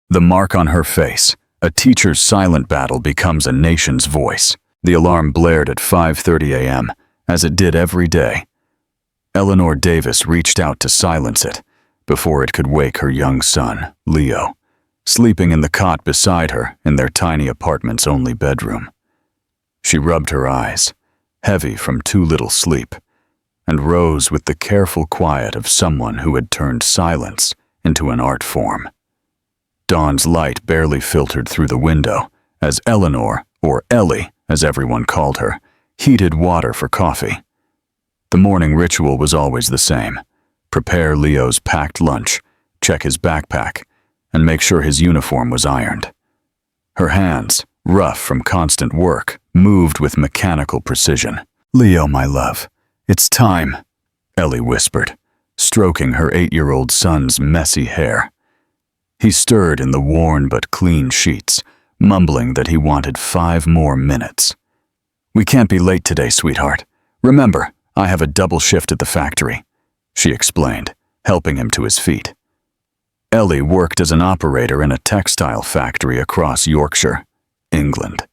The mark on her face. A teacher's silent battle becomes a nation's voice. The alarm blared at 5:30 a.m., as it did every day. Eleanor Davis reached out to silence it before it could wake her young son, Leo, sleeping in the cot beside her in their tiny apartment's only bedroom. She rubbed her eyes, heavy from too little sleep, and rose with the careful quiet of someone who had turned silence into an art form. Dawn's light barely filtered through the window as Eleanor, or Ellie as everyone called her, heated water for coffee. The morning ritual was always the same: prepare Leo's packed lunch, check his backpack, and make sure his uniform was ironed. Her hands, rough from constant work, moved with mechanical precision. "Leo, my love, it's time," Ellie whispered, stroking her 8-year-old son's messy hair. He stirred in the worn but clean sheets, mumbling that he wanted 5 more minutes. "We can't be late today, sweetheart. Remember, I have a double shift at the factory," she explained, helping him to his feet. Ellie worked as an operator in a textile factory across Yorkshire, England.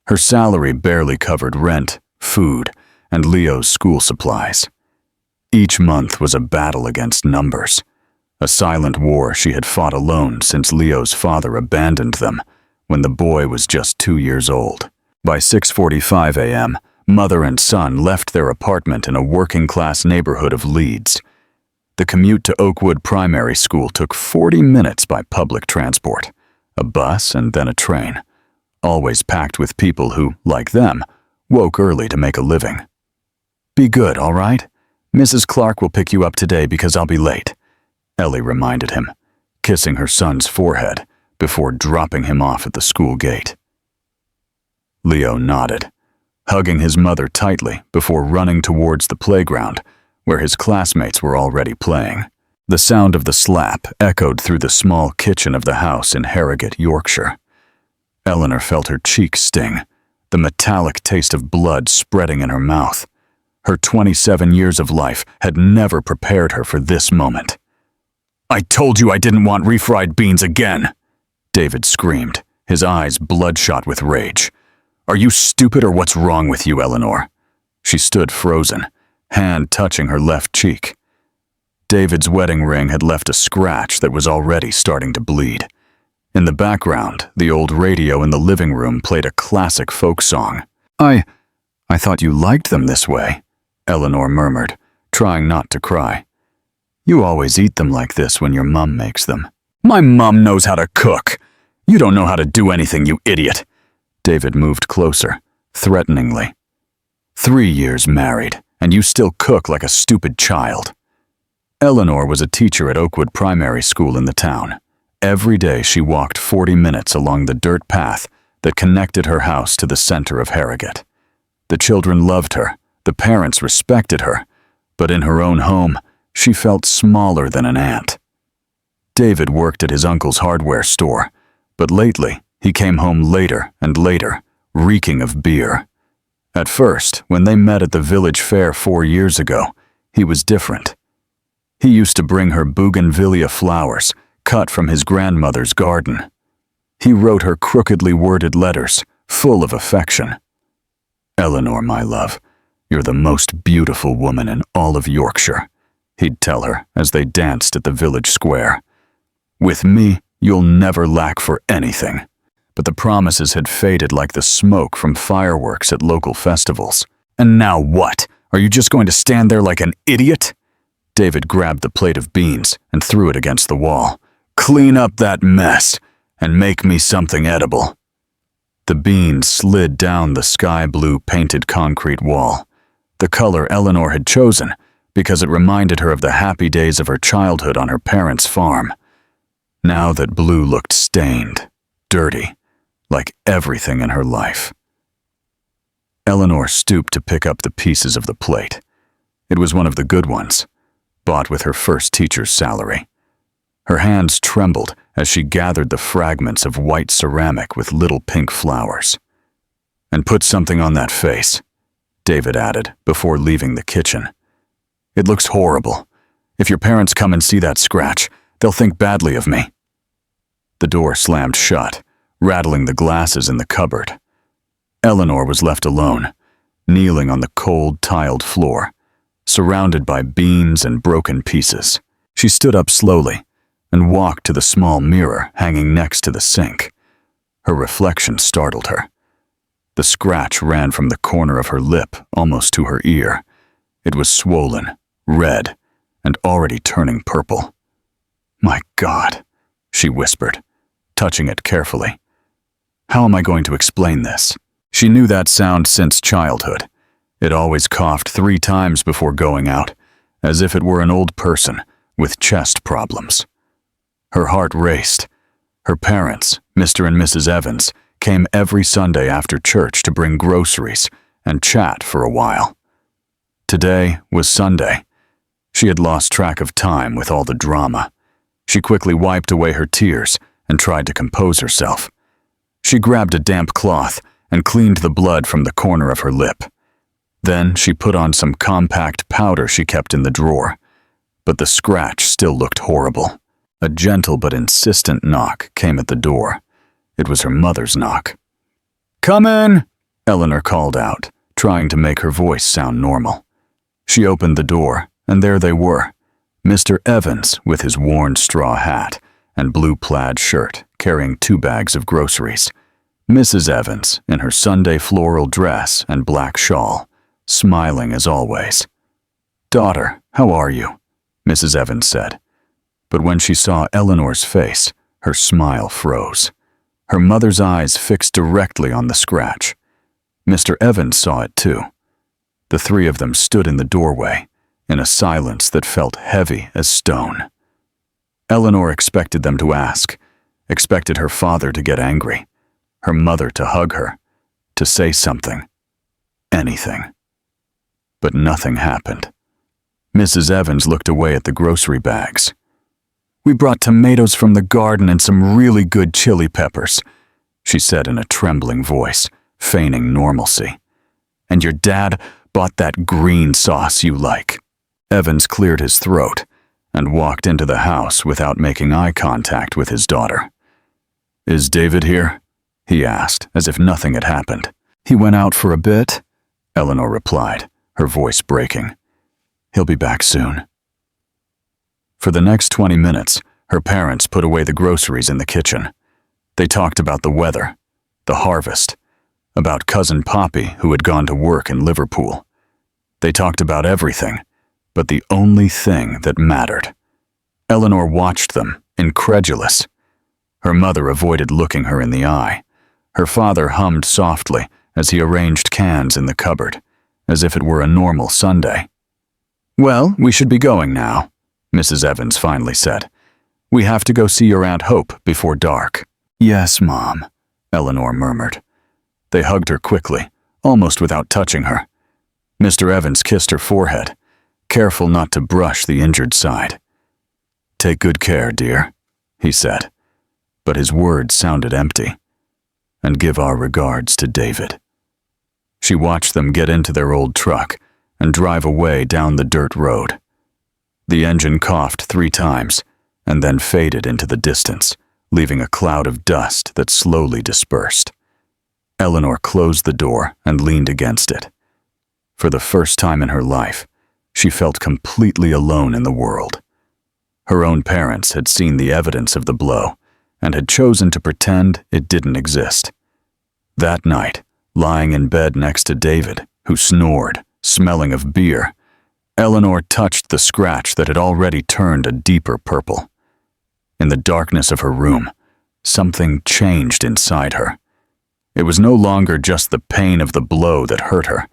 Her salary barely covered rent, food, and Leo's school supplies. Each month was a battle against numbers, a silent war she had fought alone since Leo's father abandoned them when the boy was just 2 years old. By 6:45 a.m., mother and son left their apartment in a working-class neighborhood of Leeds. The commute to Oakwood Primary School took 40 minutes by public transport, a bus and then a train, always packed with people who, like them, woke early to make a living. "Be good, all right? Mrs. Clark will pick you up today because I'll be late," Ellie reminded him, kissing her son's forehead before dropping him off at the school gate. Leo nodded, hugging his mother tightly before running towards the playground, where his classmates were already playing. The sound of the slap echoed through the small kitchen of the house in Harrogate, Yorkshire. Eleanor felt her cheek sting, the metallic taste of blood spreading in her mouth. Her 27 years of life had never prepared her for this moment. "I told you I didn't want refried beans again!" David screamed, his eyes bloodshot with rage. "Are you stupid or what's wrong with you, Eleanor?" She stood frozen, hand touching her left cheek. David's wedding ring had left a scratch that was already starting to bleed. In the background, the old radio in the living room played a classic folk song. I thought you liked them this way," Eleanor murmured, trying not to cry. "You always eat them like this when your mum makes them." "My mum knows how to cook. You don't know how to do anything, you idiot." David moved closer, threateningly. 3 years married, and you still cook like a stupid child." Eleanor was a teacher at Oakwood Primary School in the town. Every day she walked 40 minutes along the dirt path that connected her house to the center of Harrogate. The children loved her, the parents respected her, but in her own home, she felt smaller than an ant. David worked at his uncle's hardware store, but lately he came home later and later, reeking of beer. At first, when they met at the village fair 4 years ago, he was different. He used to bring her bougainvillea flowers, cut from his grandmother's garden. He wrote her crookedly worded letters, full of affection. "Eleanor, my love, you're the most beautiful woman in all of Yorkshire," he'd tell her as they danced at the village square. "With me, you'll never lack for anything." But the promises had faded like the smoke from fireworks at local festivals. "And now what? Are you just going to stand there like an idiot?" David grabbed the plate of beans and threw it against the wall. "Clean up that mess and make me something edible." The beans slid down the sky-blue painted concrete wall, the color Eleanor had chosen because it reminded her of the happy days of her childhood on her parents' farm. Now that blue looked stained, dirty, like everything in her life. Eleanor stooped to pick up the pieces of the plate. It was one of the good ones, bought with her first teacher's salary. Her hands trembled as she gathered the fragments of white ceramic with little pink flowers. "And put something on that face," David added before leaving the kitchen. "It looks horrible. If your parents come and see that scratch, they'll think badly of me." The door slammed shut, rattling the glasses in the cupboard. Eleanor was left alone, kneeling on the cold, tiled floor, surrounded by beans and broken pieces. She stood up slowly and walked to the small mirror hanging next to the sink. Her reflection startled her. The scratch ran from the corner of her lip almost to her ear. It was swollen, red, and already turning purple. "My God," she whispered, touching it carefully. "How am I going to explain this?" She knew that sound since childhood. It always coughed 3 times before going out, as if it were an old person with chest problems. Her heart raced. Her parents, Mr. and Mrs. Evans, came every Sunday after church to bring groceries and chat for a while. Today was Sunday. She had lost track of time with all the drama. She quickly wiped away her tears and tried to compose herself. She grabbed a damp cloth and cleaned the blood from the corner of her lip. Then she put on some compact powder she kept in the drawer. But the scratch still looked horrible. A gentle but insistent knock came at the door. It was her mother's knock. "Come in," Eleanor called out, trying to make her voice sound normal. She opened the door, and there they were, Mr. Evans with his worn straw hat and blue plaid shirt, carrying 2 bags of groceries. Mrs. Evans in her Sunday floral dress and black shawl, smiling as always. "Daughter, how are you?" Mrs. Evans said. But when she saw Eleanor's face, her smile froze. Her mother's eyes fixed directly on the scratch. Mr. Evans saw it too. The 3 of them stood in the doorway, in a silence that felt heavy as stone. Eleanor expected them to ask, expected her father to get angry, her mother to hug her, to say something, anything. But nothing happened. Mrs. Evans looked away at the grocery bags. "We brought tomatoes from the garden and some really good chili peppers," she said in a trembling voice, feigning normalcy. "And your dad bought that green sauce you like." Evans cleared his throat and walked into the house without making eye contact with his daughter. "Is David here?" he asked, as if nothing had happened. "He went out for a bit," Eleanor replied, her voice breaking. "He'll be back soon." For the next 20 minutes, her parents put away the groceries in the kitchen. They talked about the weather, the harvest, about Cousin Poppy who had gone to work in Liverpool. They talked about everything, but the only thing that mattered. Eleanor watched them, incredulous. Her mother avoided looking her in the eye. Her father hummed softly as he arranged cans in the cupboard, as if it were a normal Sunday. "Well, we should be going now," Mrs. Evans finally said. "We have to go see your Aunt Hope before dark." "Yes, Mom," Eleanor murmured. They hugged her quickly, almost without touching her. Mr. Evans kissed her forehead, careful not to brush the injured side. "Take good care, dear," he said, but his words sounded empty. "And give our regards to David." She watched them get into their old truck and drive away down the dirt road. The engine coughed 3 times and then faded into the distance, leaving a cloud of dust that slowly dispersed. Eleanor closed the door and leaned against it. For the first time in her life, she felt completely alone in the world. Her own parents had seen the evidence of the blow and had chosen to pretend it didn't exist. That night, lying in bed next to David, who snored, smelling of beer, Eleanor touched the scratch that had already turned a deeper purple. In the darkness of her room, something changed inside her. It was no longer just the pain of the blow that hurt her.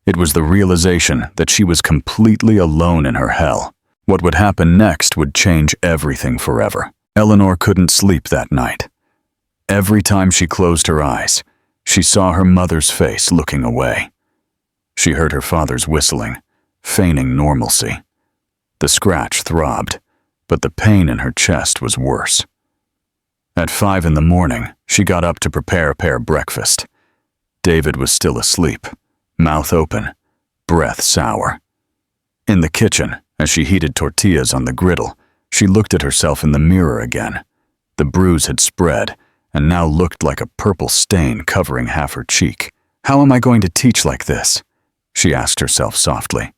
It was the realization that she was completely alone in her hell. What would happen next would change everything forever. Eleanor couldn't sleep that night. Every time she closed her eyes, she saw her mother's face looking away. She heard her father's whistling, feigning normalcy. The scratch throbbed, but the pain in her chest was worse. At 5 in the morning, she got up to prepare breakfast. David was still asleep, mouth open, breath sour. In the kitchen, as she heated tortillas on the griddle, she looked at herself in the mirror again, The bruise had spread and now looked like a purple stain covering half her cheek. "How am I going to teach like this?" she asked herself softly.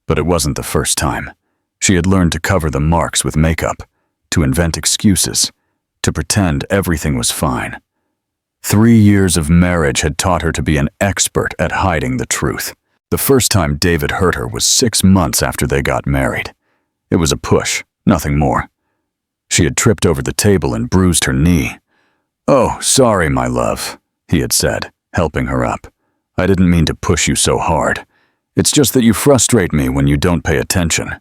But it wasn't the first time. She had learned to cover the marks with makeup, to invent excuses, to pretend everything was fine. 3 years of marriage had taught her to be an expert at hiding the truth. The first time David hurt her was 6 months after they got married. It was a push, nothing more. She had tripped over the table and bruised her knee. "Oh, sorry, my love," he had said, helping her up. "I didn't mean to push you so hard. It's just that you frustrate me when you don't pay attention."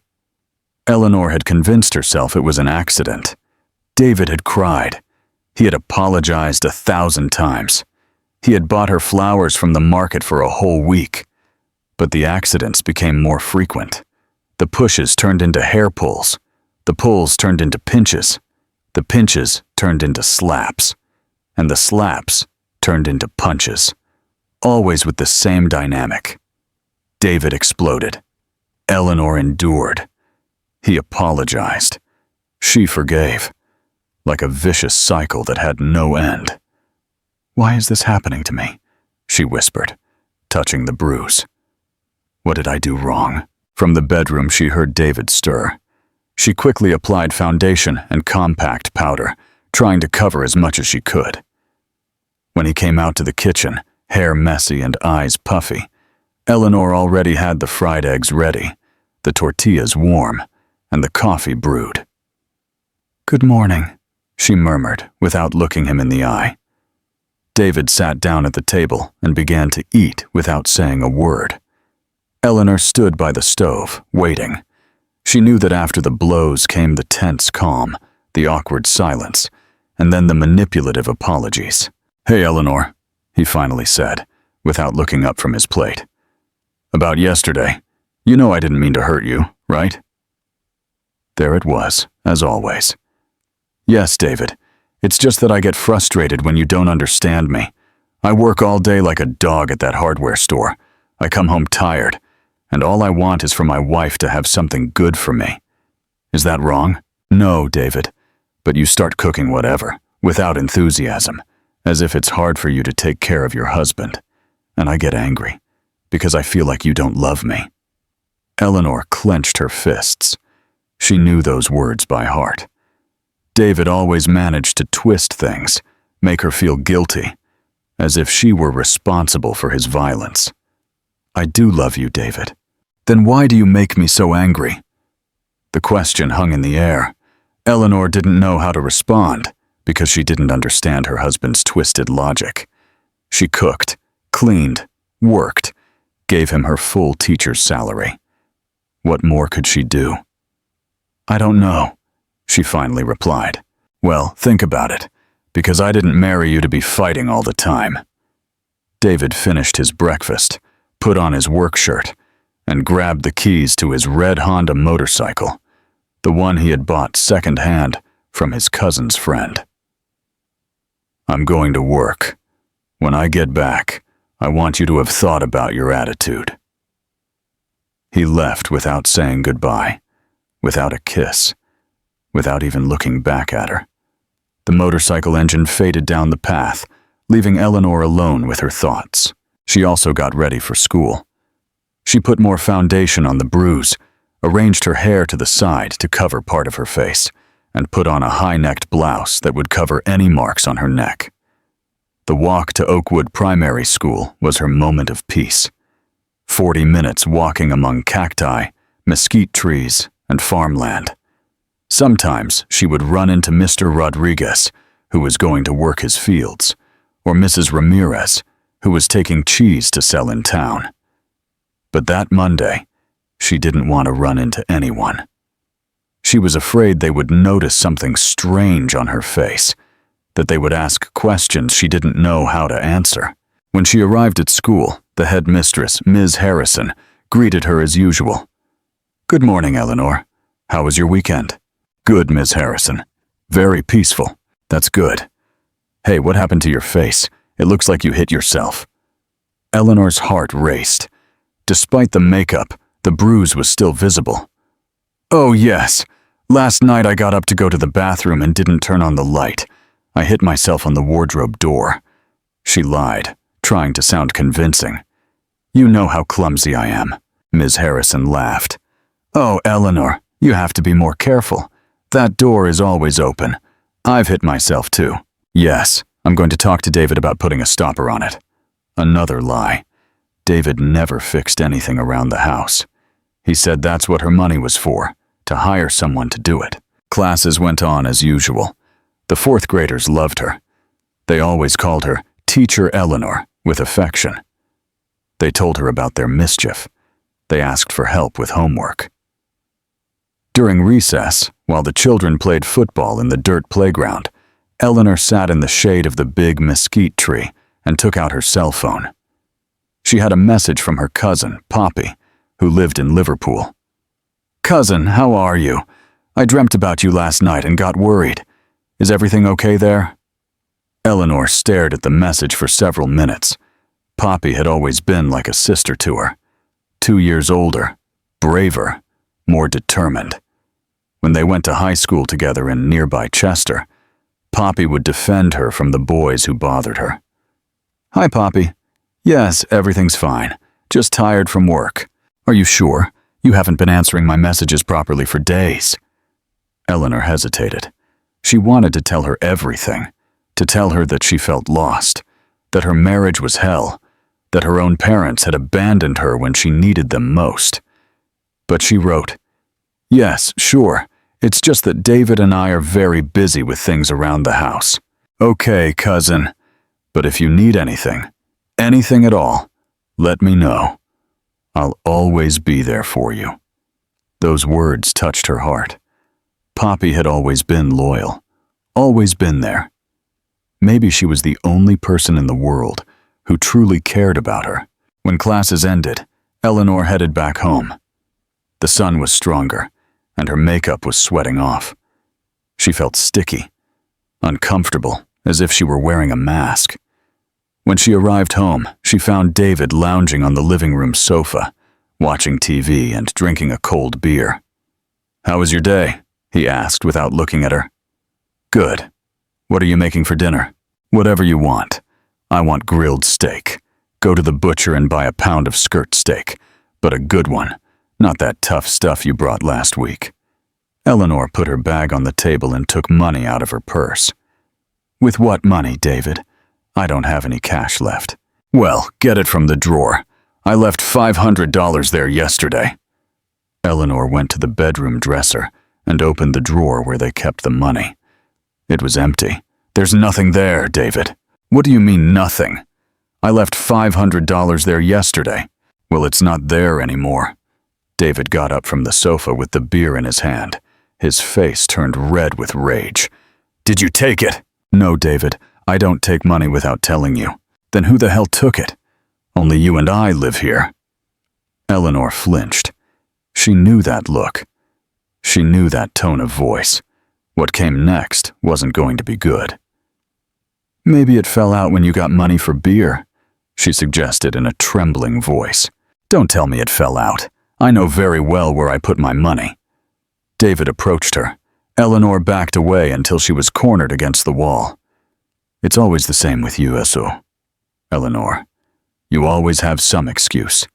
Eleanor had convinced herself it was an accident. David had cried. He had apologized 1,000 times. He had bought her flowers from the market for a whole week. But the accidents became more frequent. The pushes turned into hair pulls. The pulls turned into pinches. The pinches turned into slaps. And the slaps turned into punches. Always with the same dynamic. David exploded. Eleanor endured. He apologized. She forgave. Like a vicious cycle that had no end. "Why is this happening to me?" she whispered, touching the bruise. "What did I do wrong?" From the bedroom, she heard David stir. She quickly applied foundation and compact powder, trying to cover as much as she could. When he came out to the kitchen, hair messy and eyes puffy, Eleanor already had the fried eggs ready, the tortillas warm, and the coffee brewed. "Good morning," she murmured without looking him in the eye. David sat down at the table and began to eat without saying a word. Eleanor stood by the stove, waiting. She knew that after the blows came the tense calm, the awkward silence, and then the manipulative apologies. "Hey, Eleanor," he finally said, without looking up from his plate. "About yesterday. You know I didn't mean to hurt you, right?" There it was, as always. "Yes, David. It's just that I get frustrated when you don't understand me. I work all day like a dog at that hardware store. I come home tired, and all I want is for my wife to have something good for me. Is that wrong?" "No, David. But you start cooking whatever, without enthusiasm, as if it's hard for you to take care of your husband. And I get angry, because I feel like you don't love me." Eleanor clenched her fists. She knew those words by heart. David always managed to twist things, make her feel guilty, as if she were responsible for his violence. "I do love you, David. Then why do you make me so angry?" The question hung in the air. Eleanor didn't know how to respond, because she didn't understand her husband's twisted logic. She cooked, cleaned, worked, gave him her full teacher's salary. What more could she do? "I don't know," she finally replied. "Well, think about it, because I didn't marry you to be fighting all the time." David finished his breakfast, put on his work shirt, and grabbed the keys to his red Honda motorcycle, the one he had bought second-hand from his cousin's friend. "I'm going to work. When I get back, I want you to have thought about your attitude." He left without saying goodbye, without a kiss, without even looking back at her. The motorcycle engine faded down the path, leaving Eleanor alone with her thoughts. She also got ready for school. She put more foundation on the bruise, arranged her hair to the side to cover part of her face, and put on a high-necked blouse that would cover any marks on her neck. The walk to Oakwood Primary School was her moment of peace. 40 minutes walking among cacti, mesquite trees, and farmland. Sometimes she would run into Mr. Rodriguez, who was going to work his fields, or Mrs. Ramirez, who was taking cheese to sell in town. But that Monday, she didn't want to run into anyone. She was afraid they would notice something strange on her face, that they would ask questions she didn't know how to answer. When she arrived at school, the headmistress, Ms. Harrison, greeted her as usual. "Good morning, Eleanor. How was your weekend?" "Good, Ms. Harrison. Very peaceful. That's good. Hey, what happened to your face? It looks like you hit yourself." Eleanor's heart raced. Despite the makeup, the bruise was still visible. "Oh, yes. Last night I got up to go to the bathroom and didn't turn on the light. I hit myself on the wardrobe door. She lied, trying to sound convincing. You know how clumsy I am. Ms. Harrison laughed. Oh, Eleanor, you have to be more careful. That door is always open. I've hit myself too. Yes, I'm going to talk to David about putting a stopper on it. Another lie. David never fixed anything around the house. He said that's what her money was for, to hire someone to do it. Classes went on as usual. The fourth graders loved her. They always called her Teacher Eleanor with affection. They told her about their mischief. They asked for help with homework. During recess, while the children played football in the dirt playground, Eleanor sat in the shade of the big mesquite tree and took out her cell phone. She had a message from her cousin, Poppy, who lived in Liverpool. Cousin, how are you? I dreamt about you last night and got worried. Is everything okay there? Eleanor stared at the message for several minutes. Poppy had always been like a sister to her. 2 years older, braver, more determined. When they went to high school together in nearby Chester, Poppy would defend her from the boys who bothered her. Hi, Poppy. Yes, everything's fine. Just tired from work. Are you sure? You haven't been answering my messages properly for days. Eleanor hesitated. She wanted to tell her everything, to tell her that she felt lost, that her marriage was hell, that her own parents had abandoned her when she needed them most. But she wrote, Yes, sure. It's just that David and I are very busy with things around the house. Okay, cousin. But if you need anything at all, let me know. I'll always be there for you. Those words touched her heart. Poppy had always been loyal, always been there. Maybe she was the only person in the world who truly cared about her. When classes ended, Eleanor headed back home. The sun was stronger, and her makeup was sweating off. She felt sticky, uncomfortable, as if she were wearing a mask. When she arrived home, she found David lounging on the living room sofa, watching TV and drinking a cold beer. How was your day? He asked without looking at her. Good. What are you making for dinner? Whatever you want. I want grilled steak. Go to the butcher and buy a pound of skirt steak, but a good one, not that tough stuff you brought last week. Eleanor put her bag on the table and took money out of her purse. With what money, David? I don't have any cash left. Well, get it from the drawer. I left $500 there yesterday. Eleanor went to the bedroom dresser and opened the drawer where they kept the money. It was empty. There's nothing there, David. What do you mean, nothing? I left $500 there yesterday. Well, it's not there anymore. David got up from the sofa with the beer in his hand. His face turned red with rage. Did you take it? No, David. I don't take money without telling you. Then who the hell took it? Only you and I live here. Eleanor flinched. She knew that look. She knew that tone of voice. What came next wasn't going to be good. Maybe it fell out when you got money for beer, she suggested in a trembling voice. Don't tell me it fell out. I know very well where I put my money. David approached her. Eleanor backed away until she was cornered against the wall. It's always the same with you, Eleanor. You always have some excuse.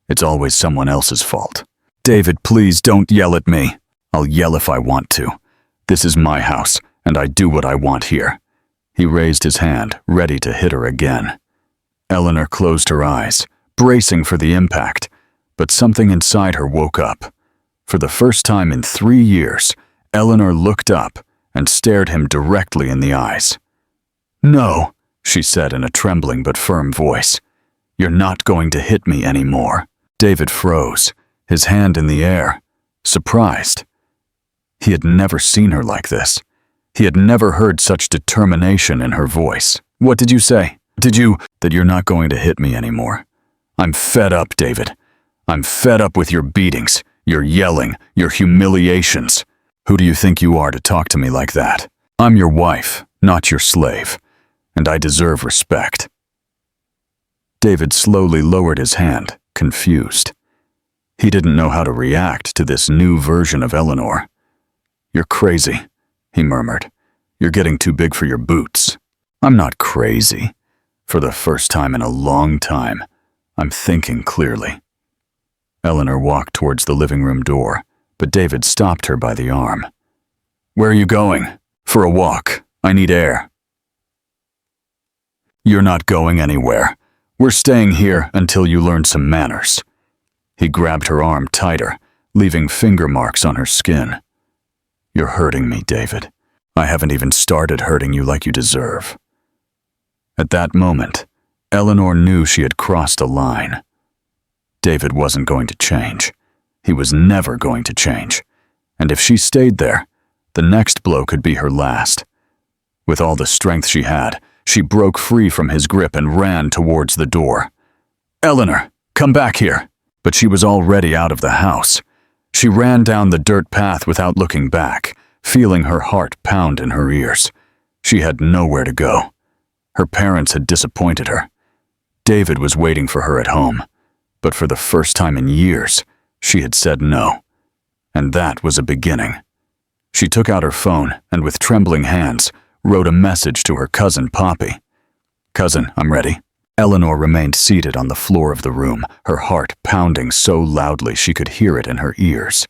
It's always someone else's fault. David, please don't yell at me. I'll yell if I want to. This is my house, and I do what I want here. He raised his hand, ready to hit her again. Eleanor closed her eyes, bracing for the impact, but something inside her woke up. For the first time in 3 years, Eleanor looked up and stared him directly in the eyes. No, she said in a trembling but firm voice. You're not going to hit me anymore. David froze, his hand in the air, surprised. He had never seen her like this. He had never heard such determination in her voice. What did you say? That you're not going to hit me anymore. I'm fed up, David. I'm fed up with your beatings, your yelling, your humiliations. Who do you think you are to talk to me like that? I'm your wife, not your slave, and I deserve respect. David slowly lowered his hand, confused. He didn't know how to react to this new version of Eleanor. "You're crazy," he murmured. "You're getting too big for your boots." "I'm not crazy. For the first time in a long time, I'm thinking clearly." Eleanor walked towards the living room door, but David stopped her by the arm. "Where are you going?" "For a walk. I need air." "You're not going anywhere. We're staying here until you learn some manners." He grabbed her arm tighter, leaving finger marks on her skin. "You're hurting me, David. I haven't even started hurting you like you deserve." At that moment, Eleanor knew she had crossed a line. David wasn't going to change. He was never going to change. And if she stayed there, the next blow could be her last. With all the strength she had, she broke free from his grip and ran towards the door. "Eleanor, come back here!" But she was already out of the house. She ran down the dirt path without looking back, feeling her heart pound in her ears. She had nowhere to go. Her parents had disappointed her. David was waiting for her at home, but for the first time in years, she had said no. And that was a beginning. She took out her phone and with trembling hands, wrote a message to her cousin Poppy. "Cousin, I'm ready." Eleanor remained seated on the floor of the room, her heart pounding so loudly she could hear it in her ears.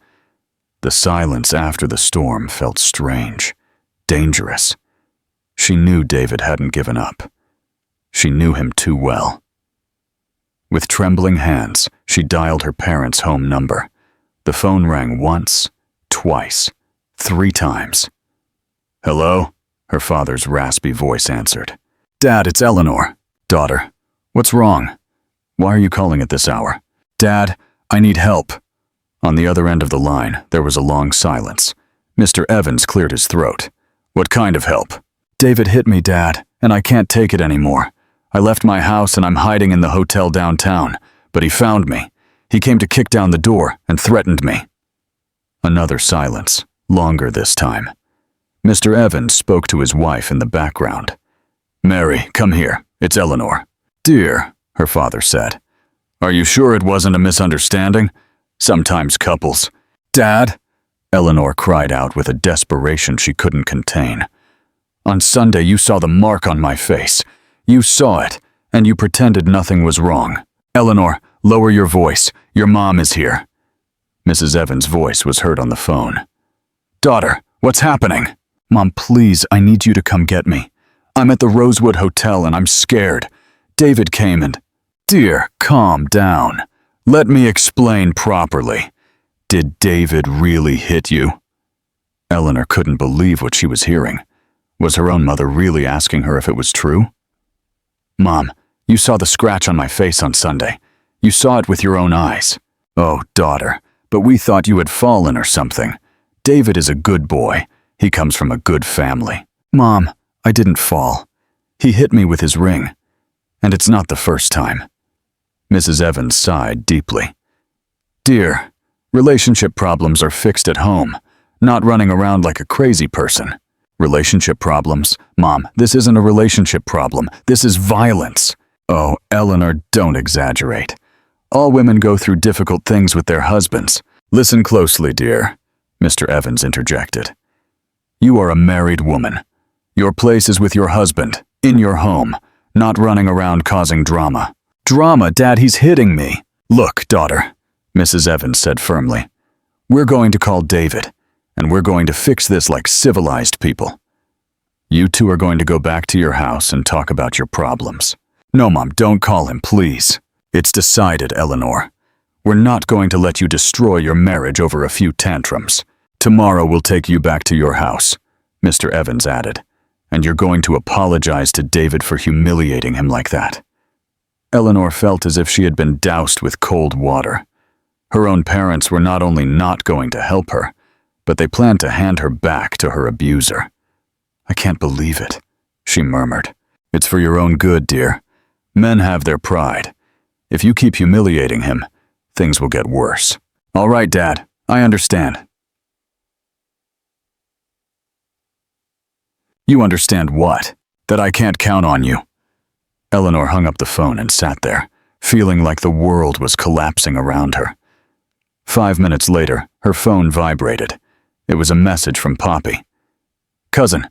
The silence after the storm felt strange, dangerous. She knew David hadn't given up. She knew him too well. With trembling hands, she dialed her parents' home number. The phone rang once, twice, 3 times. "Hello?" Her father's raspy voice answered. "Dad, it's Eleanor." "Daughter, what's wrong? Why are you calling at this hour?" "Dad, I need help." On the other end of the line, there was a long silence. Mr. Evans cleared his throat. "What kind of help?" "David hit me, Dad, and I can't take it anymore. I left my house and I'm hiding in the hotel downtown, but he found me. He came to kick down the door and threatened me." Another silence, longer this time. Mr. Evans spoke to his wife in the background. "Mary, come here. It's Eleanor." "Dear," her father said. "Are you sure it wasn't a misunderstanding? Sometimes couples—" "Dad," Eleanor cried out with a desperation she couldn't contain. "On Sunday you saw the mark on my face. You saw it, and you pretended nothing was wrong. Eleanor, lower your voice. Your mom is here." Mrs. Evans' voice was heard on the phone. "Daughter, what's happening?" "Mom, please, I need you to come get me. I'm at the Rosewood Hotel and I'm scared. David came and—" "Dear, calm down. Let me explain properly. Did David really hit you?" Eleanor couldn't believe what she was hearing. Was her own mother really asking her if it was true? "Mom, you saw the scratch on my face on Sunday. You saw it with your own eyes." "Oh, daughter, but we thought you had fallen or something. David is a good boy. He comes from a good family." "Mom, I didn't fall. He hit me with his ring. And it's not the first time." Mrs. Evans sighed deeply. "Dear, relationship problems are fixed at home, not running around like a crazy person." "Relationship problems? Mom, this isn't a relationship problem. This is violence." "Oh, Eleanor, don't exaggerate. All women go through difficult things with their husbands." "Listen closely, dear," Mr. Evans interjected. "You are a married woman. Your place is with your husband, in your home, not running around causing drama." "Drama, Dad, he's hitting me." "Look, daughter," Mrs. Evans said firmly. "We're going to call David, and we're going to fix this like civilized people. You two are going to go back to your house and talk about your problems." "No, Mom, don't call him, please." "It's decided, Eleanor. We're not going to let you destroy your marriage over a few tantrums. Tomorrow we'll take you back to your house," Mr. Evans added, "and you're going to apologize to David for humiliating him like that." Eleanor felt as if she had been doused with cold water. Her own parents were not only not going to help her, but they planned to hand her back to her abuser. "I can't believe it," she murmured. "It's for your own good, dear. Men have their pride. If you keep humiliating him, things will get worse." "All right, Dad, I understand." "You understand what? That I can't count on you." Eleanor hung up the phone and sat there, feeling like the world was collapsing around her. 5 minutes later, her phone vibrated. It was a message from Poppy. "Cousin,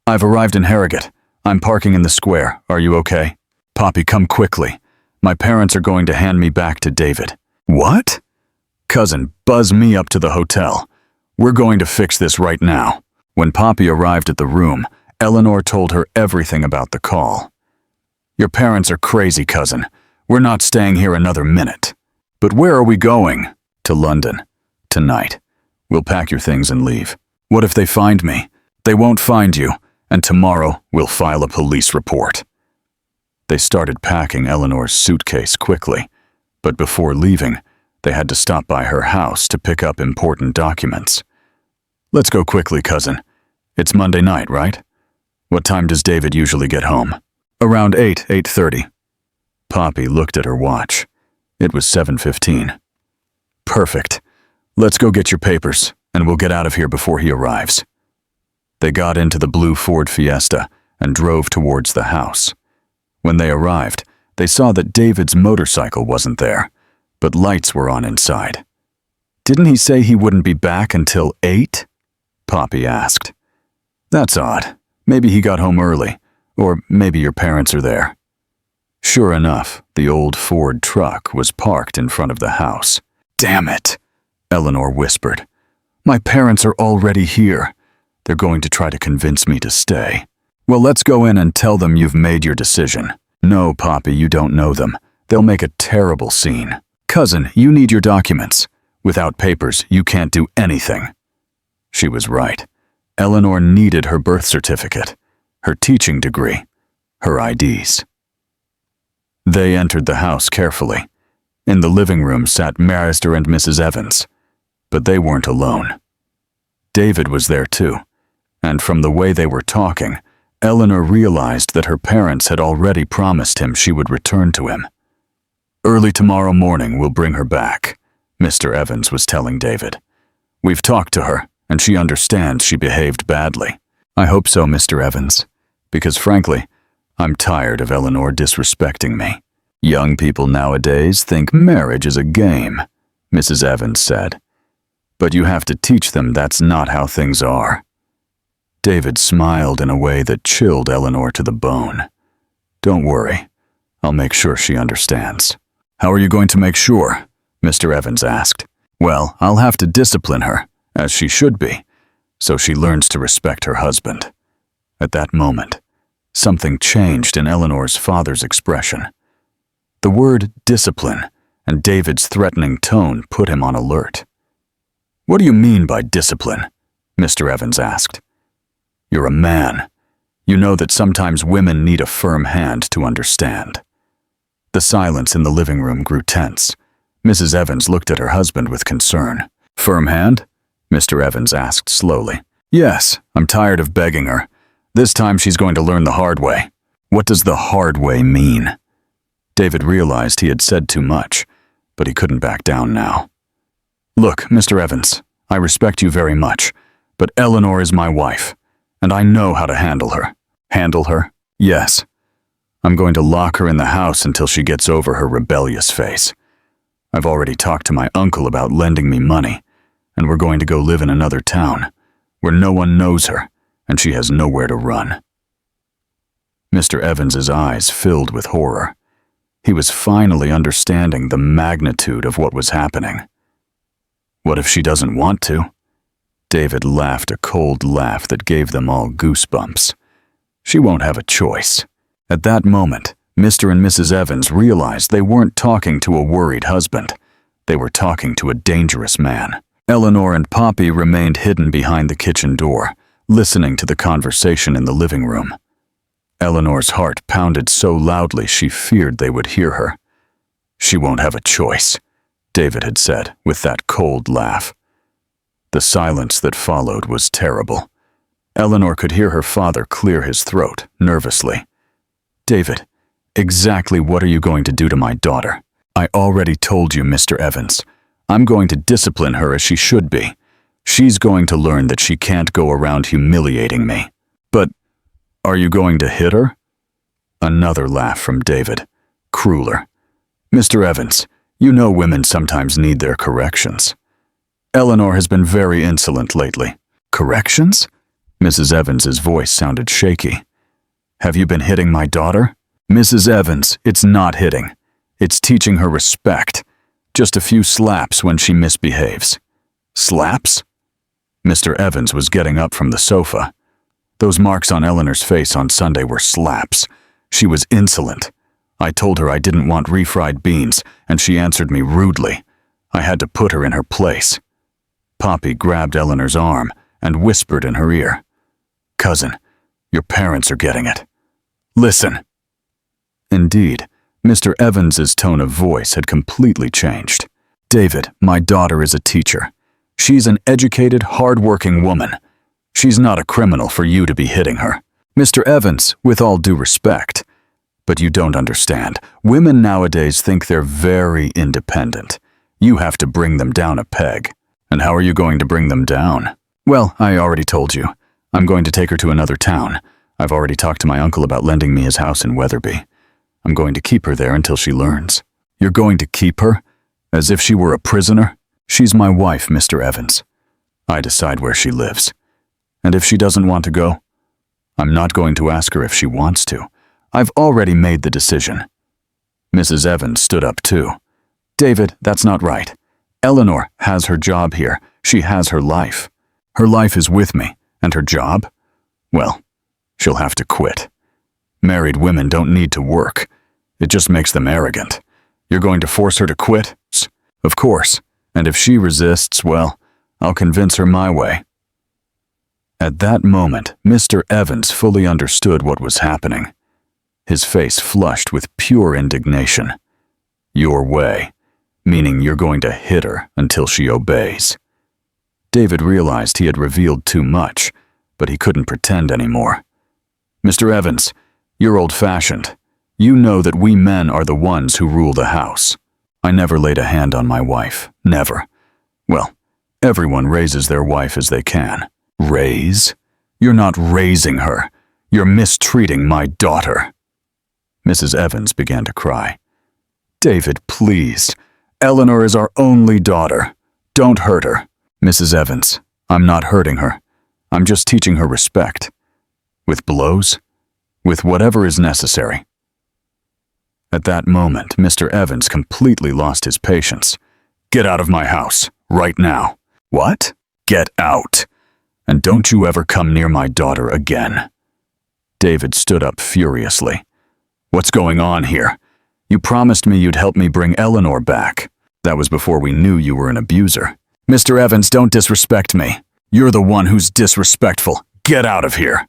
I've arrived in Harrogate. I'm parking in the square. Are you okay? Poppy, come quickly. My parents are going to hand me back to David." "What?" "Cousin, buzz me up to the hotel. We're going to fix this right now." When Poppy arrived at the room, Eleanor told her everything about the call. "Your parents are crazy, cousin. We're not staying here another minute." "But where are we going?" "To London. Tonight. We'll pack your things and leave." "What if they find me?" "They won't find you, and tomorrow we'll file a police report." They started packing Eleanor's suitcase quickly, but before leaving, they had to stop by her house to pick up important documents. "Let's go quickly, cousin. It's Monday night, right? What time does David usually get home?" "Around 8:30. Poppy looked at her watch. It was 7:15. "Perfect. Let's go get your papers, and we'll get out of here before he arrives." They got into the blue Ford Fiesta and drove towards the house. When they arrived, they saw that David's motorcycle wasn't there, but lights were on inside. "Didn't he say he wouldn't be back until 8? Poppy asked. "That's odd. Maybe he got home early, or maybe your parents are there." Sure enough, the old Ford truck was parked in front of the house. "Damn it," Eleanor whispered. "My parents are already here. They're going to try to convince me to stay." "Well, let's go in and tell them you've made your decision." "No, Poppy, you don't know them. They'll make a terrible scene." "Cousin, you need your documents. Without papers, you can't do anything." She was right. Eleanor needed her birth certificate, her teaching degree, her IDs. They entered the house carefully. In the living room sat Mr. and Mrs. Evans, but they weren't alone. David was there too, and from the way they were talking, Eleanor realized that her parents had already promised him she would return to him. "Early tomorrow morning we'll bring her back," Mr. Evans was telling David. "We've talked to her, and she understands she behaved badly." "I hope so, Mr. Evans, because frankly, I'm tired of Eleanor disrespecting me." "Young people nowadays think marriage is a game," Mrs. Evans said. "But you have to teach them that's not how things are." David smiled in a way that chilled Eleanor to the bone. "Don't worry. I'll make sure she understands." "How are you going to make sure?" Mr. Evans asked. "Well, I'll have to discipline her, as she should be, so she learns to respect her husband." At that moment, something changed in Eleanor's father's expression. The word discipline and David's threatening tone put him on alert. "What do you mean by discipline?" Mr. Evans asked. "You're a man. You know that sometimes women need a firm hand to understand." The silence in the living room grew tense. Mrs. Evans looked at her husband with concern. "Firm hand?" Mr. Evans asked slowly. "Yes, I'm tired of begging her. This time she's going to learn the hard way." "What does the hard way mean?" David realized he had said too much, but he couldn't back down now. "Look, Mr. Evans, I respect you very much, but Eleanor is my wife, and I know how to handle her." "Handle her?" "Yes. I'm going to lock her in the house until she gets over her rebellious face. I've already talked to my uncle about lending me money, and we're going to go live in another town, where no one knows her, and she has nowhere to run." Mr. Evans's eyes filled with horror. He was finally understanding the magnitude of what was happening. "What if she doesn't want to?" David laughed a cold laugh that gave them all goosebumps. "She won't have a choice." At that moment, Mr. and Mrs. Evans realized they weren't talking to a worried husband. They were talking to a dangerous man. Eleanor and Poppy remained hidden behind the kitchen door, listening to the conversation in the living room. Eleanor's heart pounded so loudly she feared they would hear her. "She won't have a choice," David had said with that cold laugh. The silence that followed was terrible. Eleanor could hear her father clear his throat nervously. "David, exactly what are you going to do to my daughter?" "I already told you, Mr. Evans. I'm going to discipline her as she should be. She's going to learn that she can't go around humiliating me." "But are you going to hit her?" Another laugh from David, crueler. "Mr. Evans, you know women sometimes need their corrections. Eleanor has been very insolent lately. Corrections? Mrs. Evans's voice sounded shaky. Have you been hitting my daughter? Mrs. Evans, it's not hitting. It's teaching her respect. Just a few slaps when she misbehaves. Slaps? Mr. Evans was getting up from the sofa. Those marks on Eleanor's face on Sunday were slaps. She was insolent. I told her I didn't want refried beans, and she answered me rudely. I had to put her in her place. Poppy grabbed Eleanor's arm and whispered in her ear, "Cousin, your parents are getting it. Listen." Indeed, Mr. Evans's tone of voice had completely changed. "David, my daughter is a teacher. She's an educated, hard-working woman. She's not a criminal for you to be hitting her. Mr. Evans, with all due respect, but you don't understand. Women nowadays think they're very independent. You have to bring them down a peg. And how are you going to bring them down? Well, I already told you. I'm going to take her to another town. I've already talked to my uncle about lending me his house in Weatherby. I'm going to keep her there until she learns." "You're going to keep her? As if she were a prisoner?" "She's my wife, Mr. Evans. I decide where she lives. And if she doesn't want to go, I'm not going to ask her if she wants to. I've already made the decision." Mrs. Evans stood up too. "David, that's not right. Eleanor has her job here. She has her life. Her life is with me, and her job? Well, she'll have to quit. Married women don't need to work. It just makes them arrogant. You're going to force her to quit? Of course. And if she resists, well, I'll convince her my way." At that moment, Mr. Evans fully understood what was happening. His face flushed with pure indignation. "Your way," meaning you're going to hit her until she obeys. David realized he had revealed too much, but he couldn't pretend anymore. "Mr. Evans, you're old-fashioned. You know that we men are the ones who rule the house. I never laid a hand on my wife. Never. Well, everyone raises their wife as they can." "Raise? You're not raising her. You're mistreating my daughter." Mrs. Evans began to cry. "David, please. Eleanor is our only daughter. Don't hurt her." "Mrs. Evans, I'm not hurting her. I'm just teaching her respect. With blows? With whatever is necessary." At that moment, Mr. Evans completely lost his patience. "Get out of my house, right now." "What?" "Get out. And don't you ever come near my daughter again." David stood up furiously. "What's going on here? You promised me you'd help me bring Eleanor back. That was before we knew you were an abuser." "Mr. Evans, don't disrespect me. You're the one who's disrespectful. Get out of here."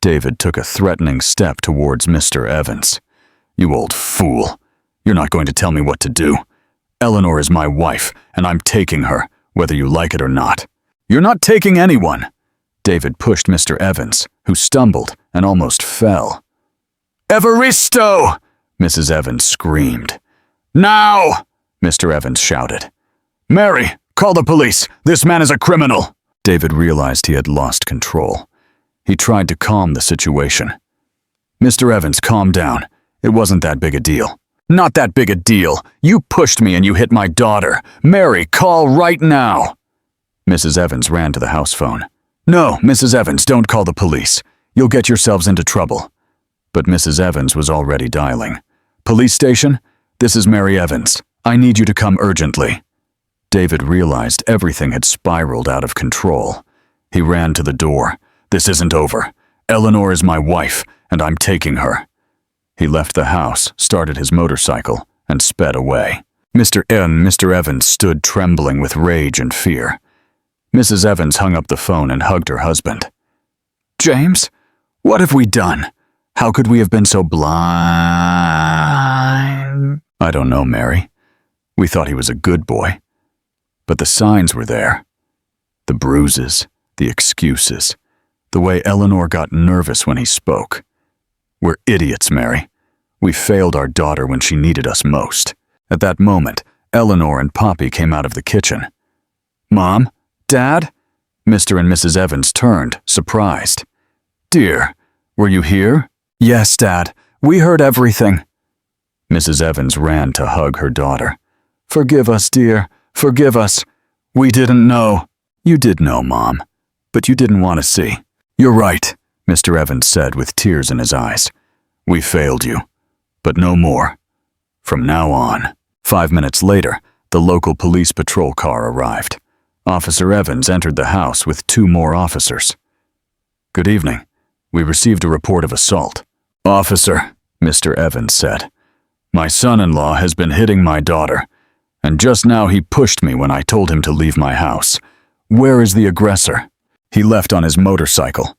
David took a threatening step towards Mr. Evans. "You old fool. You're not going to tell me what to do. Eleanor is my wife, and I'm taking her, whether you like it or not." "You're not taking anyone." David pushed Mr. Evans, who stumbled and almost fell. "Evaristo!" Mrs. Evans screamed. "Now!" Mr. Evans shouted. "Mary, call the police. This man is a criminal." David realized he had lost control. He tried to calm the situation. "Mr. Evans, calm down. It wasn't that big a deal." "Not that big a deal. You pushed me and you hit my daughter. Mary, call right now." Mrs. Evans ran to the house phone. "No, Mrs. Evans, don't call the police. You'll get yourselves into trouble." But Mrs. Evans was already dialing. "Police station? This is Mary Evans. I need you to come urgently." David realized everything had spiraled out of control. He ran to the door. "This isn't over. Eleanor is my wife, and I'm taking her." He left the house, started his motorcycle, and sped away. Mr. Evans stood trembling with rage and fear. Mrs. Evans hung up the phone and hugged her husband. "James, what have we done? How could we have been so blind?" "I don't know, Mary. We thought he was a good boy. But the signs were there. The bruises, the excuses, the way Eleanor got nervous when he spoke. We're idiots, Mary. We failed our daughter when she needed us most." At that moment, Eleanor and Poppy came out of the kitchen. "Mom? Dad?" Mr. and Mrs. Evans turned, surprised. "Dear, were you here?" "Yes, Dad. We heard everything." Mrs. Evans ran to hug her daughter. "Forgive us, dear. Forgive us. We didn't know." "You did know, Mom. but you didn't want to see. You're right, Mr. Evans said with tears in his eyes. We failed you, but no more. From now on. 5 minutes later, the local police patrol car arrived. Officer Evans entered the house with 2 more officers. Good evening. We received a report of assault. Officer, Mr. Evans said, my son-in-law has been hitting my daughter, and just now he pushed me when I told him to leave my house. Where is the aggressor? He left on his motorcycle.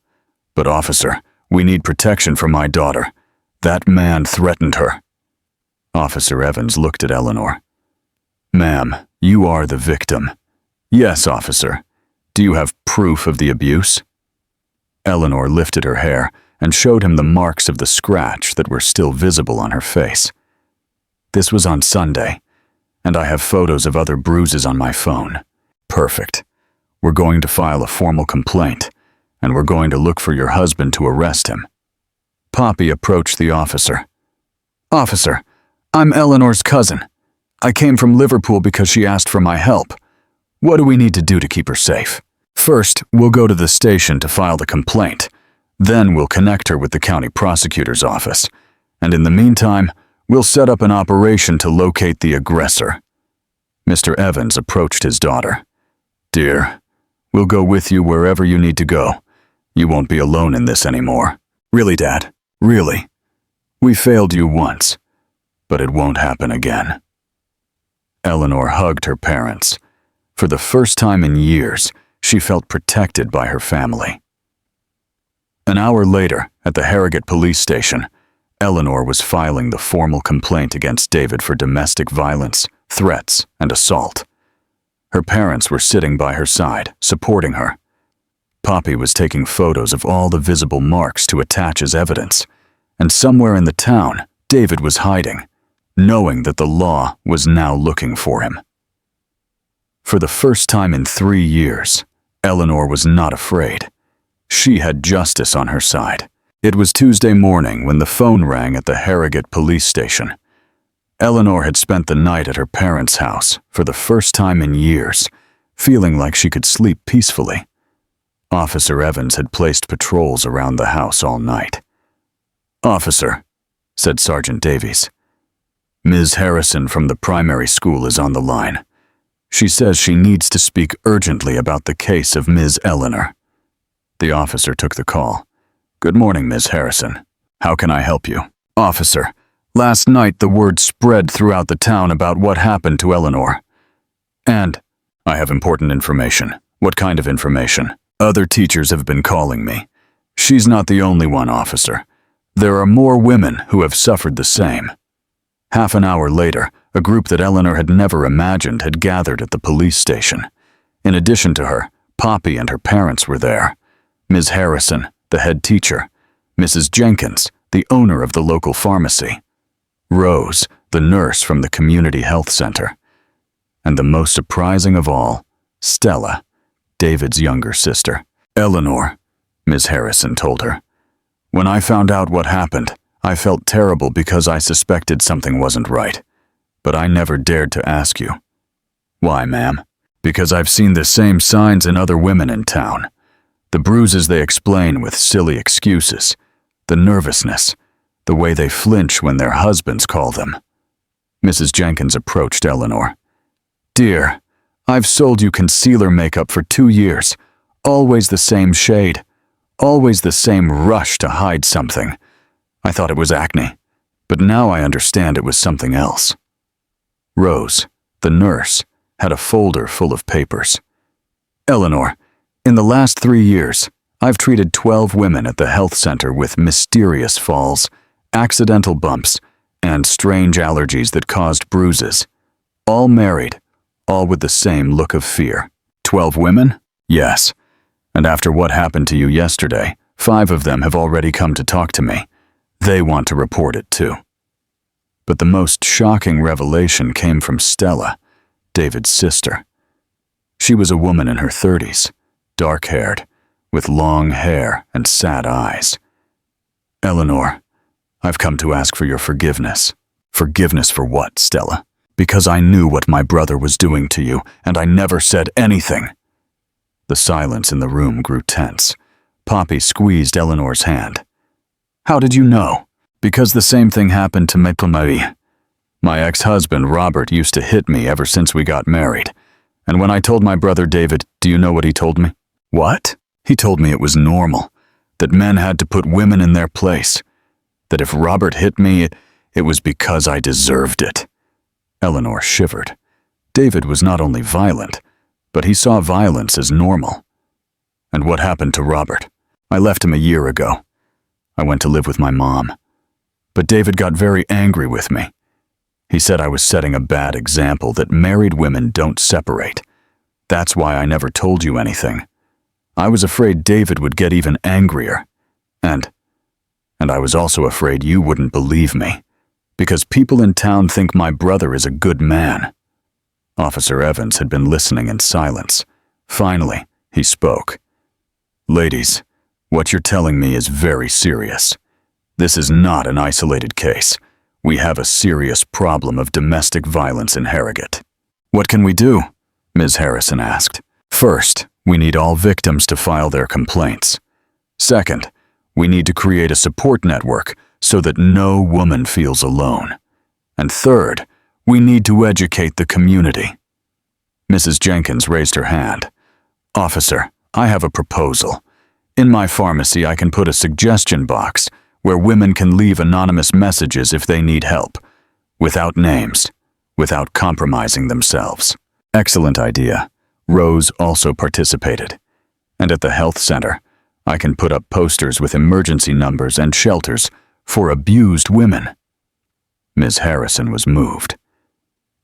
But officer, we need protection for my daughter. That man threatened her. Officer Evans looked at Eleanor. Ma'am, you are the victim. Yes, officer. Do you have proof of the abuse? Eleanor lifted her hair and showed him the marks of the scratch that were still visible on her face. This was on Sunday, and I have photos of other bruises on my phone. Perfect. We're going to file a formal complaint, and we're going to look for your husband to arrest him. Poppy approached the officer. Officer, I'm Eleanor's cousin. I came from Liverpool because she asked for my help. What do we need to do to keep her safe? First, we'll go to the station to file the complaint. Then we'll connect her with the county prosecutor's office. And in the meantime, we'll set up an operation to locate the aggressor. Mr. Evans approached his daughter. Dear, we'll go with you wherever you need to go. You won't be alone in this anymore. Really, Dad? Really? We failed you once, but it won't happen again. Eleanor hugged her parents. For the first time in years, she felt protected by her family. An hour later, at the Harrogate police station, Eleanor was filing the formal complaint against David for domestic violence, threats, and assault. Her parents were sitting by her side, supporting her. Poppy was taking photos of all the visible marks to attach as evidence, and somewhere in the town, David was hiding, knowing that the law was now looking for him. For the first time in 3 years, Eleanor was not afraid. She had justice on her side. It was Tuesday morning when the phone rang at the Harrogate police station. Eleanor had spent the night at her parents' house for the first time in years, feeling like she could sleep peacefully. Officer Evans had placed patrols around the house all night. Officer, said Sergeant Davies. Ms. Harrison from the primary school is on the line. She says she needs to speak urgently about the case of Ms. Eleanor. The officer took the call. Good morning, Ms. Harrison. How can I help you? Officer, last night the word spread throughout the town about what happened to Eleanor. And I have important information. What kind of information? Other teachers have been calling me. She's not the only one, officer. There are more women who have suffered the same. Half an hour later, a group that Eleanor had never imagined had gathered at the police station. In addition to her, Poppy and her parents were there. Ms. Harrison, the head teacher, Mrs. Jenkins, the owner of the local pharmacy, Rose, the nurse from the community health center, and the most surprising of all, Stella, David's younger sister. Eleanor, Ms. Harrison told her. When I found out what happened, I felt terrible because I suspected something wasn't right, but I never dared to ask you. Why, ma'am? Because I've seen the same signs in other women in town. The bruises they explain with silly excuses, the nervousness, the way they flinch when their husbands call them. Mrs. Jenkins approached Eleanor. Dear, I've sold you concealer makeup for 2 years, always the same shade, always the same rush to hide something. I thought it was acne, but now I understand it was something else. Rose, the nurse, had a folder full of papers. Eleanor, in the last 3 years, I've treated 12 women at the health center with mysterious falls, accidental bumps, and strange allergies that caused bruises. All married, all with the same look of fear. 12 women? Yes. And after what happened to you yesterday, 5 of them have already come to talk to me. They want to report it too. But the most shocking revelation came from Stella, David's sister. She was a woman in her 30s, dark-haired, with long hair and sad eyes. Eleanor, I've come to ask for your forgiveness. Forgiveness for what, Stella? Because I knew what my brother was doing to you, and I never said anything. The silence in the room grew tense. Poppy squeezed Eleanor's hand. "How did you know?" "Because the same thing happened to Marie. My ex-husband, Robert, used to hit me ever since we got married. And when I told my brother David, do you know what he told me?" "What?" "He told me it was normal, that men had to put women in their place, that if Robert hit me, it was because I deserved it." Eleanor shivered. David was not only violent, but he saw violence as normal. "And what happened to Robert?" "I left him a year ago. I went to live with my mom. But David got very angry with me. He said I was setting a bad example, that married women don't separate. That's why I never told you anything. I was afraid David would get even angrier. And I was also afraid you wouldn't believe me, because people in town think my brother is a good man." Officer Evans had been listening in silence. Finally, he spoke. "Ladies, what you're telling me is very serious. This is not an isolated case. We have a serious problem of domestic violence in Harrogate." "What can we do?" Ms. Harrison asked. "First, we need all victims to file their complaints. Second, we need to create a support network so that no woman feels alone. And third, we need to educate the community." Mrs. Jenkins raised her hand. "Officer, I have a proposal. In my pharmacy, I can put a suggestion box where women can leave anonymous messages if they need help, without names, without compromising themselves." "Excellent idea." Rose also participated. "And at the health center, I can put up posters with emergency numbers and shelters for abused women." Ms. Harrison was moved.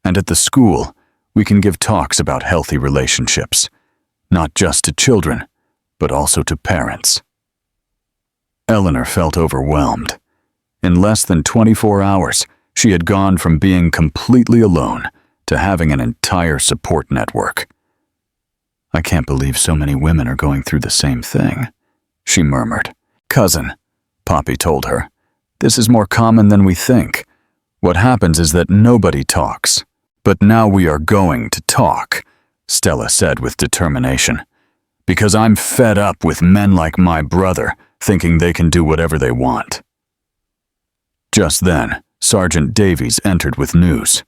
"And at the school, we can give talks about healthy relationships, not just to children, but also to parents." Eleanor felt overwhelmed. In less than 24 hours, she had gone from being completely alone to having an entire support network. "I can't believe so many women are going through the same thing," she murmured. "Cousin," Poppy told her, "this is more common than we think. What happens is that nobody talks. But now we are going to talk," Stella said with determination. "Because I'm fed up with men like my brother thinking they can do whatever they want." Just then, Sergeant Davies entered with news.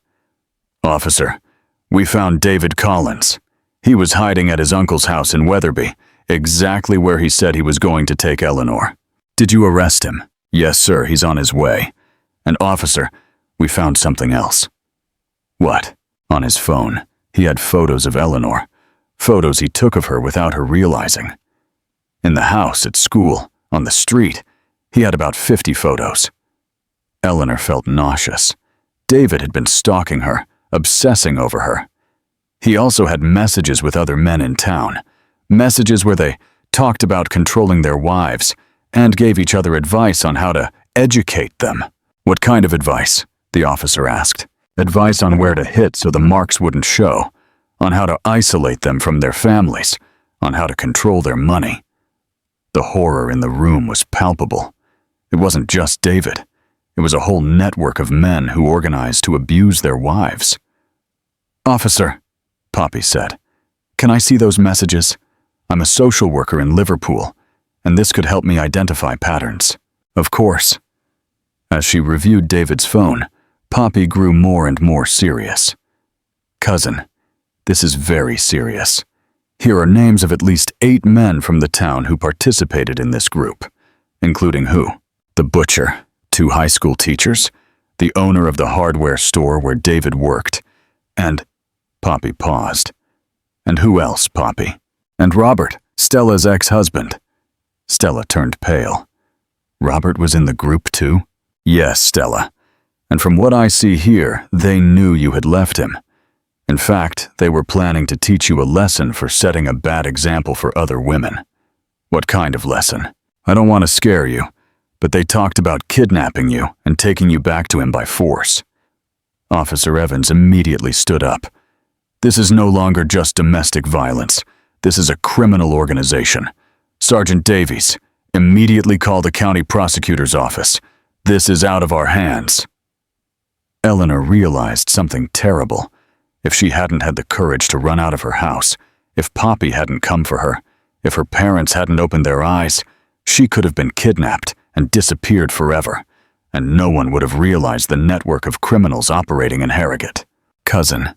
"Officer, we found David Collins. He was hiding at his uncle's house in Weatherby, exactly where he said he was going to take Eleanor." "Did you arrest him?" "Yes, sir, he's on his way. And officer, we found something else." "What?" "On his phone, he had photos of Eleanor, photos he took of her without her realizing. In the house, at school, on the street, he had about 50 photos." Eleanor felt nauseous. David had been stalking her, obsessing over her. He also had messages with other men in town, messages where they talked about controlling their wives and gave each other advice on how to educate them. "What kind of advice?" the officer asked. "Advice on where to hit so the marks wouldn't show, on how to isolate them from their families, on how to control their money." The horror in the room was palpable. It wasn't just David. It was a whole network of men who organized to abuse their wives. "Officer," Poppy said, "can I see those messages? I'm a social worker in Liverpool, and this could help me identify patterns." "Of course." As she reviewed David's phone, Poppy grew more and more serious. "Cousin, this is very serious. Here are names of at least 8 men from the town who participated in this group, including who? The butcher, 2 high school teachers, the owner of the hardware store where David worked, and..." Poppy paused. "And who else, Poppy?" "And Robert, Stella's ex-husband." Stella turned pale. "Robert was in the group too?" "Yes, Stella. And from what I see here, they knew you had left him. In fact, they were planning to teach you a lesson for setting a bad example for other women." "What kind of lesson?" "I don't want to scare you, but they talked about kidnapping you and taking you back to him by force." Officer Evans immediately stood up. "This is no longer just domestic violence. This is a criminal organization. Sergeant Davies, immediately call the county prosecutor's office. This is out of our hands." Eleanor realized something terrible. If she hadn't had the courage to run out of her house, If Poppy hadn't come for her, if her parents hadn't opened their eyes, she could have been kidnapped and disappeared forever, and no one would have realized the network of criminals operating in Harrogate. "Cousin,"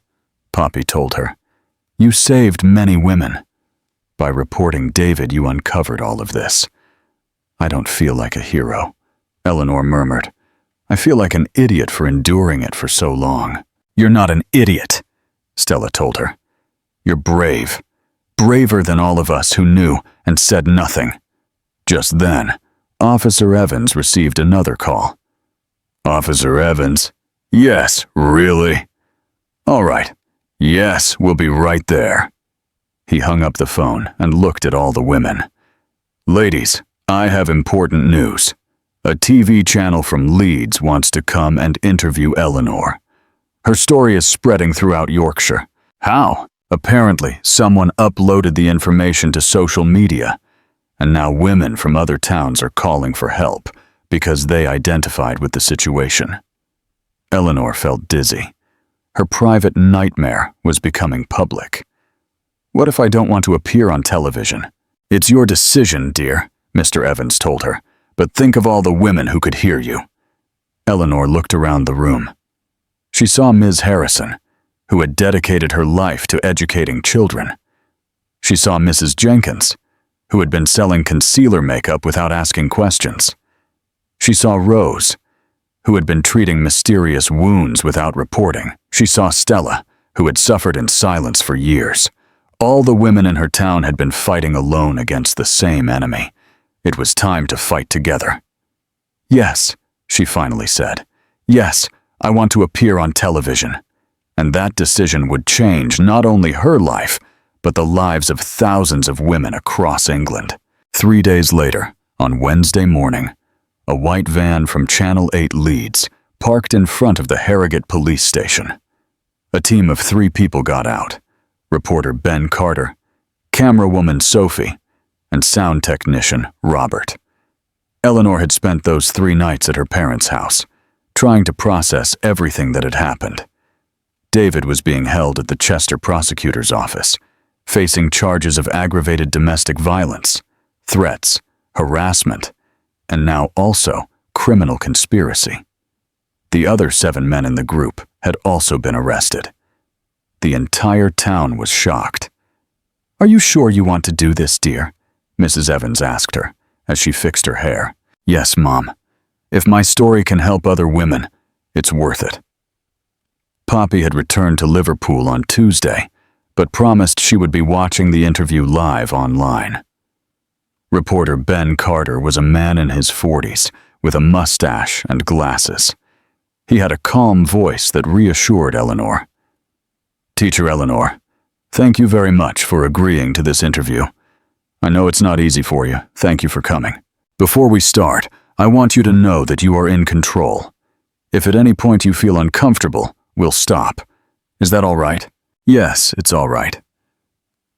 Poppy told her, "you saved many women. By reporting David, you uncovered all of this." "I don't feel like a hero," Eleanor murmured. "I feel like an idiot for enduring it for so long." "You're not an idiot," Stella told her. "You're brave. Braver than all of us who knew and said nothing." Just then, Officer Evans received another call. "Officer Evans? Yes, really? All right. Yes, we'll be right there." He hung up the phone and looked at all the women. "Ladies, I have important news. A TV channel from Leeds wants to come and interview Eleanor. Her story is spreading throughout Yorkshire." "How?" "Apparently, someone uploaded the information to social media, and now women from other towns are calling for help because they identified with the situation." Eleanor felt dizzy. Her private nightmare was becoming public. "What if I don't want to appear on television?" "It's your decision, dear," Mr. Evans told her, "but think of all the women who could hear you." Eleanor looked around the room. She saw Ms. Harrison, who had dedicated her life to educating children. She saw Mrs. Jenkins, who had been selling concealer makeup without asking questions. She saw Rose, who had been treating mysterious wounds without reporting. She saw Stella, who had suffered in silence for years. All the women in her town had been fighting alone against the same enemy. It was time to fight together. "Yes," she finally said. "Yes, I want to appear on television." And that decision would change not only her life, but the lives of thousands of women across England. 3 days later, on Wednesday morning, a white van from Channel 8 Leeds parked in front of the Harrogate police station. A team of 3 people got out: reporter Ben Carter, camerawoman Sophie, and sound technician Robert. Eleanor had spent those 3 nights at her parents' house, trying to process everything that had happened. David was being held at the Chester prosecutor's office, facing charges of aggravated domestic violence, threats, harassment, and now also criminal conspiracy. The other 7 men in the group had also been arrested. The entire town was shocked. "Are you sure you want to do this, dear?" Mrs. Evans asked her as she fixed her hair. "Yes, Mom. If my story can help other women, it's worth it." Poppy had returned to Liverpool on Tuesday, but promised she would be watching the interview live online. Reporter Ben Carter was a man in his 40s with a mustache and glasses. He had a calm voice that reassured Eleanor. "Teacher Eleanor, thank you very much for agreeing to this interview. I know it's not easy for you. Thank you for coming. Before we start, I want you to know that you are in control. If at any point you feel uncomfortable, we'll stop. Is that all right?" "Yes, it's all right."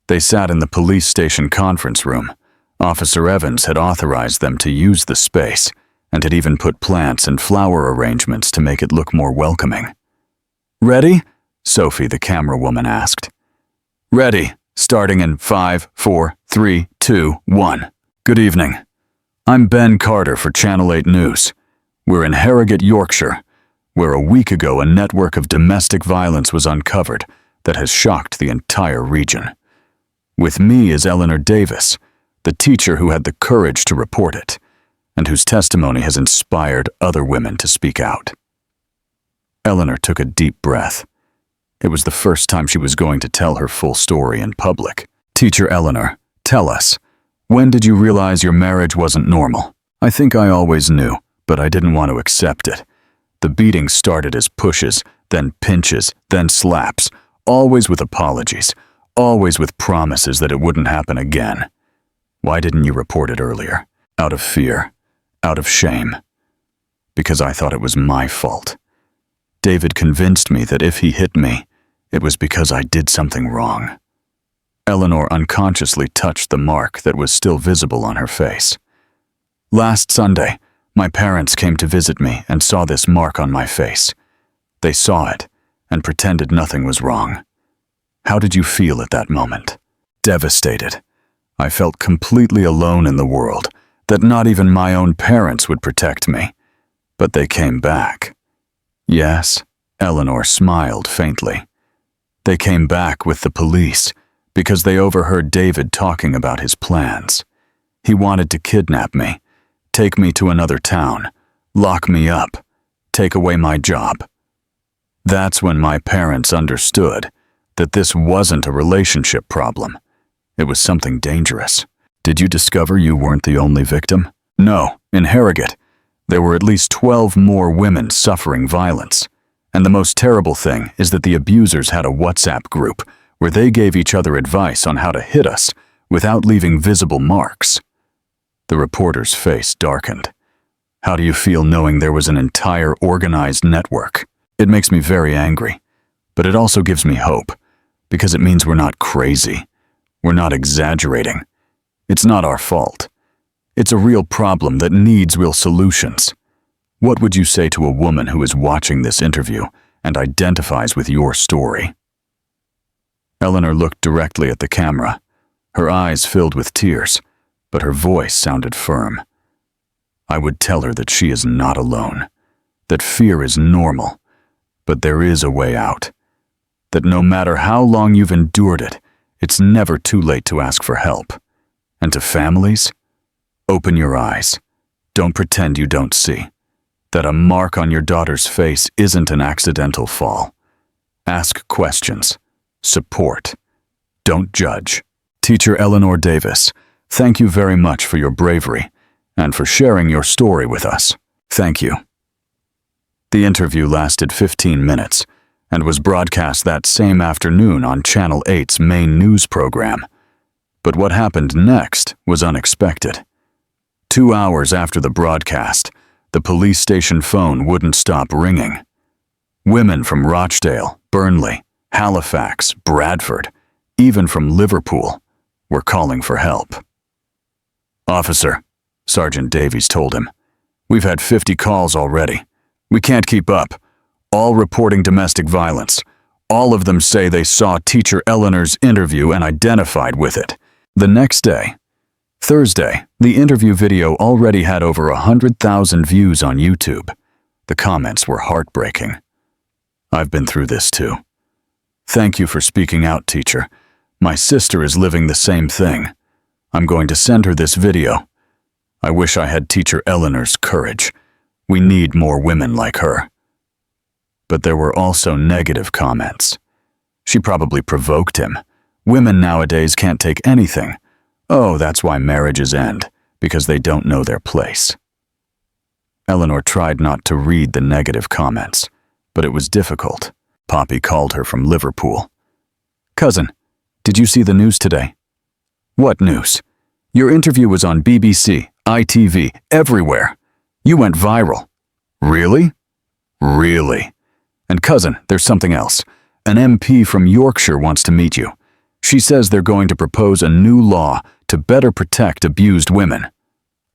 They sat in the police station conference room. Officer Evans had authorized them to use the space and had even put plants and flower arrangements to make it look more welcoming. "Ready?" Sophie, the camerawoman, asked. "Ready, starting in 5, 4, 3, 2, 1. Good evening. I'm Ben Carter for Channel 8 News. We're in Harrogate, Yorkshire, where a week ago a network of domestic violence was uncovered that has shocked the entire region. With me is Eleanor Davis, the teacher who had the courage to report it, and whose testimony has inspired other women to speak out." Eleanor took a deep breath. It was the first time she was going to tell her full story in public. "Teacher Eleanor, tell us, when did you realize your marriage wasn't normal?" "I think I always knew, but I didn't want to accept it. The beating started as pushes, then pinches, then slaps, always with apologies, always with promises that it wouldn't happen again. Why didn't you report it earlier?" "Out of fear, out of shame. Because I thought it was my fault. David convinced me that if he hit me, it was because I did something wrong." Eleanor unconsciously touched the mark that was still visible on her face. "Last Sunday, my parents came to visit me and saw this mark on my face. They saw it and pretended nothing was wrong. How did you feel at that moment?" devastated. I felt completely alone in the world, that not even my own parents would protect me. But they came back. Yes, Eleanor smiled faintly. They came back with the police because they overheard David talking about his plans. He wanted to kidnap me, take me to another town, lock me up, take away my job. That's when my parents understood that this wasn't a relationship problem. It was something dangerous. Did you discover you weren't the only victim? No, in Harrogate, there were at least 12 more women suffering violence. And the most terrible thing is that the abusers had a WhatsApp group where they gave each other advice on how to hit us without leaving visible marks. The reporter's face darkened. How do you feel knowing there was an entire organized network? It makes me very angry, but it also gives me hope, because it means we're not crazy. We're not exaggerating. It's not our fault. It's a real problem that needs real solutions. What would you say to a woman who is watching this interview and identifies with your story? Eleanor looked directly at the camera. Her eyes filled with tears, but her voice sounded firm. I would tell her that she is not alone, that fear is normal, but there is a way out, that no matter how long you've endured it, it's never too late to ask for help. And to families, open your eyes. Don't pretend you don't see that a mark on your daughter's face isn't an accidental fall. Ask questions. Support. Don't judge. Teacher Eleanor Davis, thank you very much for your bravery and for sharing your story with us. Thank you. The interview lasted 15 minutes and was broadcast that same afternoon on Channel 8's main news program. But what happened next was unexpected. 2 hours after the broadcast, the police station phone wouldn't stop ringing. Women from Rochdale, Burnley, Halifax, Bradford, even from Liverpool, were calling for help. Officer, Sergeant Davies told him, we've had 50 calls already. We can't keep up. All reporting domestic violence. All of them say they saw Teacher Eleanor's interview and identified with it. The next day, Thursday, the interview video already had over 100,000 views on YouTube. The comments were heartbreaking. I've been through this too. Thank you for speaking out, teacher. My sister is living the same thing. I'm going to send her this video. I wish I had Teacher Eleanor's courage. We need more women like her. But there were also negative comments. She probably provoked him. Women nowadays can't take anything. Oh, that's why marriages end, because they don't know their place. Eleanor tried not to read the negative comments, but it was difficult. Poppy called her from Liverpool. Cousin, did you see the news today? What news? Your interview was on BBC, ITV, everywhere. You went viral. Really? Really. And cousin, there's something else. An MP from Yorkshire wants to meet you. She says they're going to propose a new law to better protect abused women.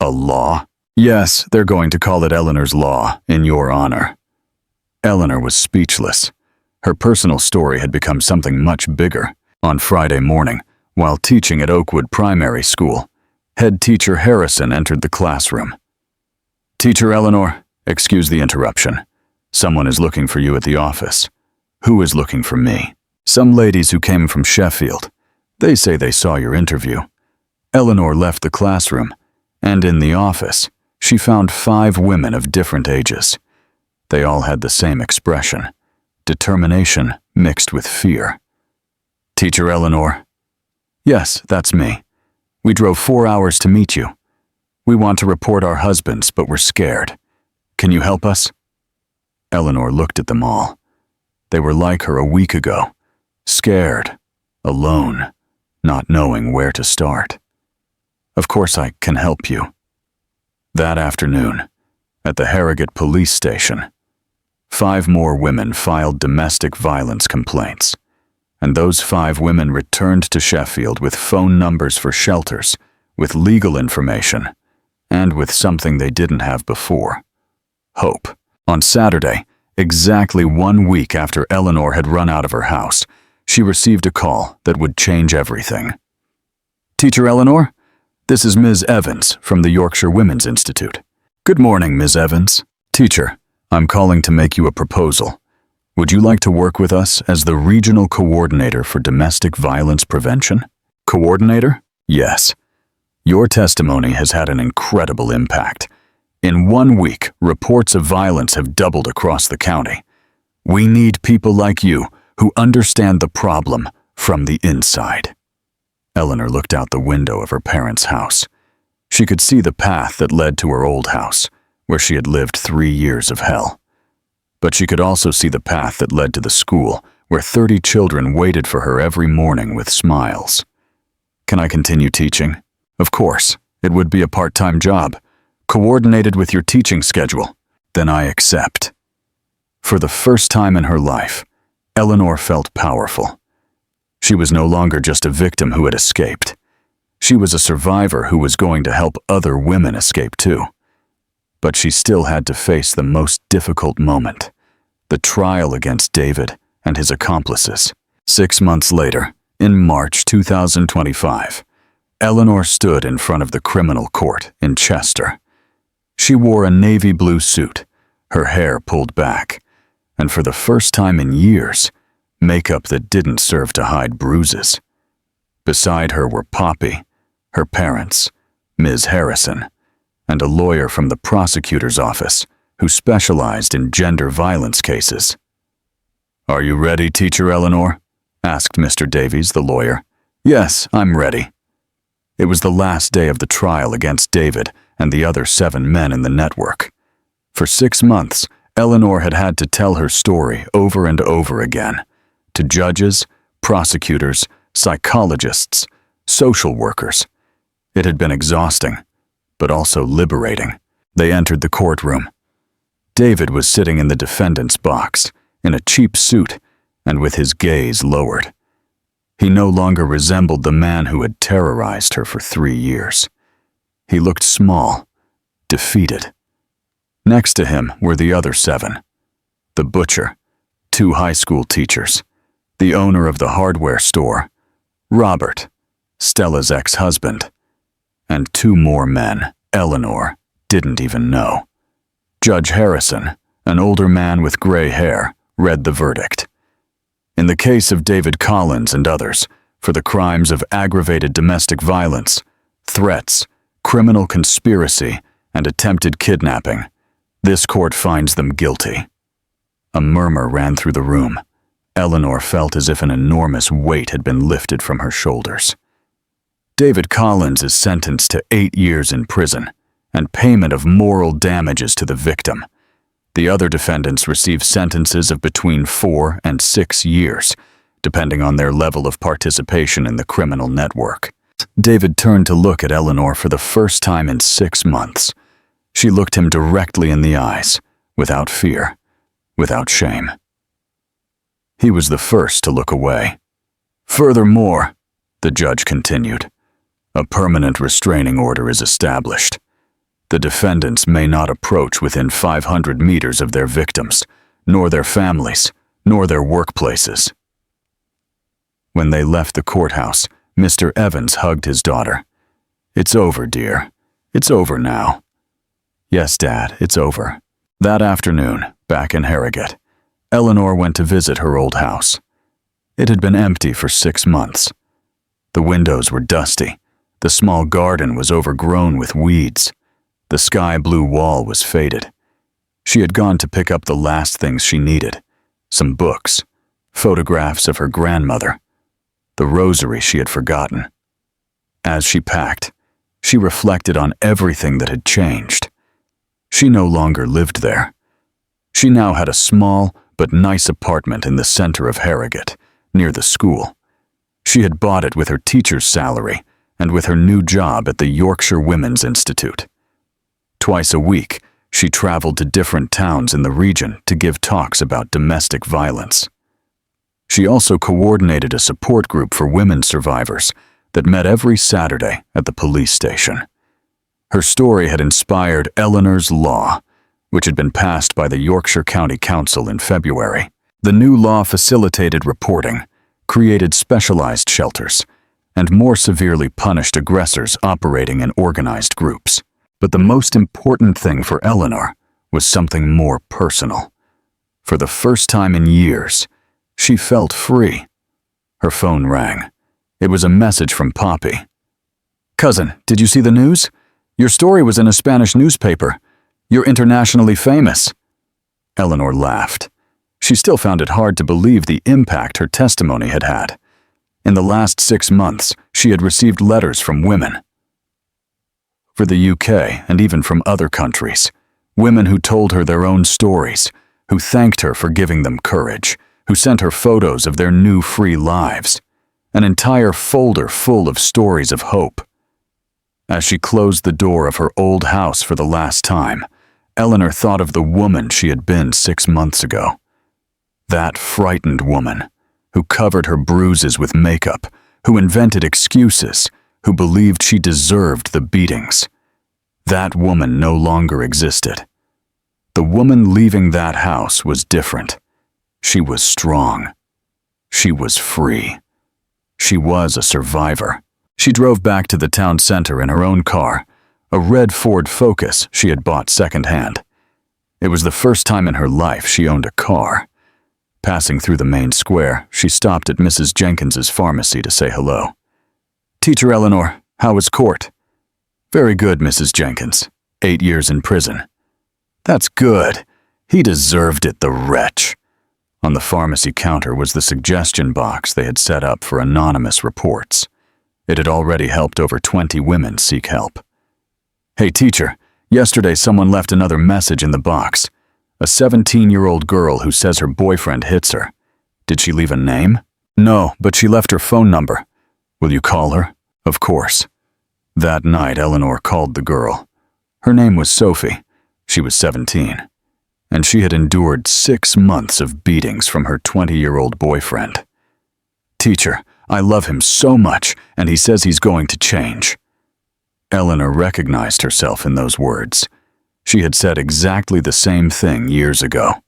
A law? Yes, they're going to call it Eleanor's Law, in your honor. Eleanor was speechless. Her personal story had become something much bigger. On Friday morning, while teaching at Oakwood Primary School, head teacher Harrison entered the classroom. Teacher Eleanor, excuse the interruption. Someone is looking for you at the office. Who is looking for me? Some ladies who came from Sheffield. They say they saw your interview. Eleanor left the classroom, and in the office, she found 5 women of different ages. They all had the same expression, determination mixed with fear. Teacher Eleanor? Yes, that's me. We drove 4 hours to meet you. We want to report our husbands, but we're scared. Can you help us? Eleanor looked at them all. They were like her a week ago, scared, alone, not knowing where to start. Of course I can help you. That afternoon, at the Harrogate police station, 5 more women filed domestic violence complaints, and those 5 women returned to Sheffield with phone numbers for shelters, with legal information, and with something they didn't have before: hope. On Saturday, exactly 1 week after Eleanor had run out of her house, she received a call that would change everything. Teacher Eleanor, this is Ms. Evans from the Yorkshire Women's Institute. Good morning, Ms. Evans. Teacher, I'm calling to make you a proposal. Would you like to work with us as the Regional Coordinator for Domestic Violence Prevention? Coordinator? Yes. Your testimony has had an incredible impact. In 1 week, reports of violence have doubled across the county. We need people like you who understand the problem from the inside. Eleanor looked out the window of her parents' house. She could see the path that led to her old house, where she had lived 3 years of hell. But she could also see the path that led to the school, where 30 children waited for her every morning with smiles. Can I continue teaching? Of course. It would be a part-time job, coordinated with your teaching schedule. Then I accept. For the first time in her life, Eleanor felt powerful. She was no longer just a victim who had escaped. She was a survivor who was going to help other women escape too. But she still had to face the most difficult moment, the trial against David and his accomplices. 6 months later, in March 2025, Eleanor stood in front of the criminal court in Chester. She wore a navy blue suit, her hair pulled back, and for the first time in years, makeup that didn't serve to hide bruises. Beside her were Poppy, her parents, Ms. Harrison, and a lawyer from the prosecutor's office who specialized in gender violence cases. "Are you ready, Teacher Eleanor?" asked Mr. Davies, the lawyer. "Yes, I'm ready." It was the last day of the trial against David and the other 7 men in the network. For 6 months, Eleanor had had to tell her story over and over again, to judges, prosecutors, psychologists, social workers. It had been exhausting, but also liberating. They entered the courtroom. David was sitting in the defendant's box, in a cheap suit, and with his gaze lowered. He no longer resembled the man who had terrorized her for 3 years. He looked small, defeated. Next to him were the other 7. The butcher, 2 high school teachers, the owner of the hardware store, Robert, Stella's ex-husband, and 2 more men Eleanor didn't even know. Judge Harrison, an older man with gray hair, read the verdict. In the case of David Collins and others, for the crimes of aggravated domestic violence, threats, criminal conspiracy, and attempted kidnapping, this court finds them guilty. A murmur ran through the room. Eleanor felt as if an enormous weight had been lifted from her shoulders. David Collins is sentenced to 8 years in prison and payment of moral damages to the victim. The other defendants receive sentences of between 4 and 6 years, depending on their level of participation in the criminal network. David turned to look at Eleanor for the first time in 6 months. She looked him directly in the eyes, without fear, without shame. He was the first to look away. "Furthermore," the judge continued, "a permanent restraining order is established. The defendants may not approach within 500 meters of their victims, nor their families, nor their workplaces." When they left the courthouse, Mr. Evans hugged his daughter. "It's over, dear. It's over now." "Yes, Dad, it's over." That afternoon, back in Harrogate, Eleanor went to visit her old house. It had been empty for 6 months. The windows were dusty. The small garden was overgrown with weeds. The sky-blue wall was faded. She had gone to pick up the last things she needed: some books, photographs of her grandmother, the rosary she had forgotten. As she packed, she reflected on everything that had changed. She no longer lived there. She now had a small but nice apartment in the center of Harrogate, near the school. She had bought it with her teacher's salary and with her new job at the Yorkshire Women's Institute. Twice a week, she traveled to different towns in the region to give talks about domestic violence. She also coordinated a support group for women survivors that met every Saturday at the police station. Her story had inspired Eleanor's Law, which had been passed by the Yorkshire County Council in February. The new law facilitated reporting, created specialized shelters, and more severely punished aggressors operating in organized groups. But the most important thing for Eleanor was something more personal. For the first time in years, she felt free. Her phone rang. It was a message from Poppy. "Cousin, did you see the news? Your story was in a Spanish newspaper. You're internationally famous." Eleanor laughed. She still found it hard to believe the impact her testimony had had. In the last 6 months, she had received letters from women. For the UK and even from other countries, women who told her their own stories, who thanked her for giving them courage, who sent her photos of their new free lives. An entire folder full of stories of hope. As she closed the door of her old house for the last time, Eleanor thought of the woman she had been 6 months ago. That frightened woman, who covered her bruises with makeup, who invented excuses, who believed she deserved the beatings. That woman no longer existed. The woman leaving that house was different. She was strong. She was free. She was a survivor. She drove back to the town center in her own car, a red Ford Focus she had bought secondhand. It was the first time in her life she owned a car. Passing through the main square, she stopped at Mrs. Jenkins's pharmacy to say hello. "Teacher Eleanor, how was court?" "Very good, Mrs. Jenkins. 8 years in prison." "That's good. He deserved it, the wretch." On the pharmacy counter was the suggestion box they had set up for anonymous reports. It had already helped over 20 women seek help. "Hey, teacher, yesterday someone left another message in the box. A 17-year-old girl who says her boyfriend hits her. Did she leave a name?" "No, but she left her phone number." "Will you call her?" "Of course." That night, Eleanor called the girl. Her name was Sophie. She was 17. And she had endured 6 months of beatings from her 20-year-old boyfriend. "Teacher, I love him so much, and he says he's going to change." Eleanor recognized herself in those words. She had said exactly the same thing years ago.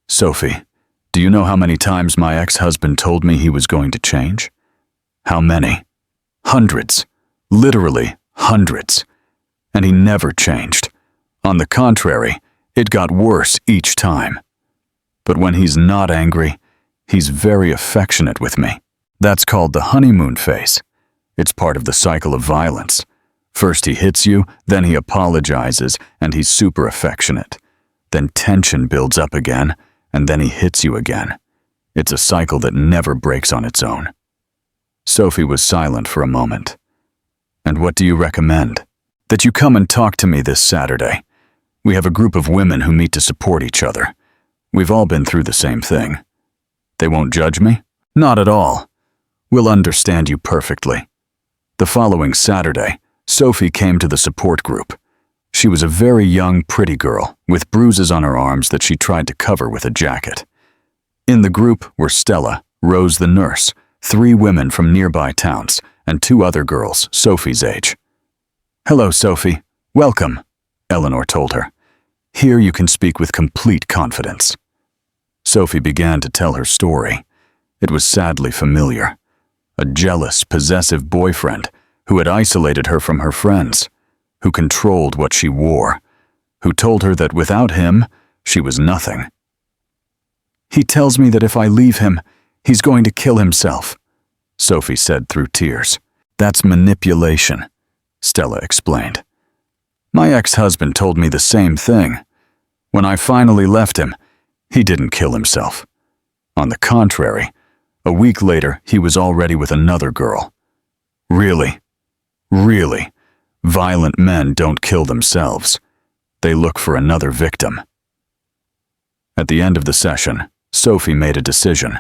"Sophie, do you know how many times my ex-husband told me he was going to change?" "How many?" "Hundreds. Literally hundreds. And he never changed. On the contrary, it got worse each time. But when he's not angry, he's very affectionate with me. That's called the honeymoon phase. It's part of the cycle of violence. First he hits you, then he apologizes, and he's super affectionate. Then tension builds up again, and then he hits you again. It's a cycle that never breaks on its own." Sophie was silent for a moment. "And what do you recommend?" "That you come and talk to me this Saturday. We have a group of women who meet to support each other. We've all been through the same thing." "They won't judge me?" "Not at all. We'll understand you perfectly." The following Saturday, Sophie came to the support group. She was a very young, pretty girl, with bruises on her arms that she tried to cover with a jacket. In the group were Stella, Rose the nurse, 3 women from nearby towns, and 2 other girls, Sophie's age. "Hello, Sophie. Welcome," Eleanor told her. "Here you can speak with complete confidence." Sophie began to tell her story. It was sadly familiar. A jealous, possessive boyfriend who had isolated her from her friends, who controlled what she wore, who told her that without him, she was nothing. "He tells me that if I leave him, he's going to kill himself," Sophie said through tears. "That's manipulation," Stella explained. "My ex-husband told me the same thing. When I finally left him, he didn't kill himself. On the contrary, a week later, he was already with another girl. Really, violent men don't kill themselves. They look for another victim." At the end of the session, Sophie made a decision.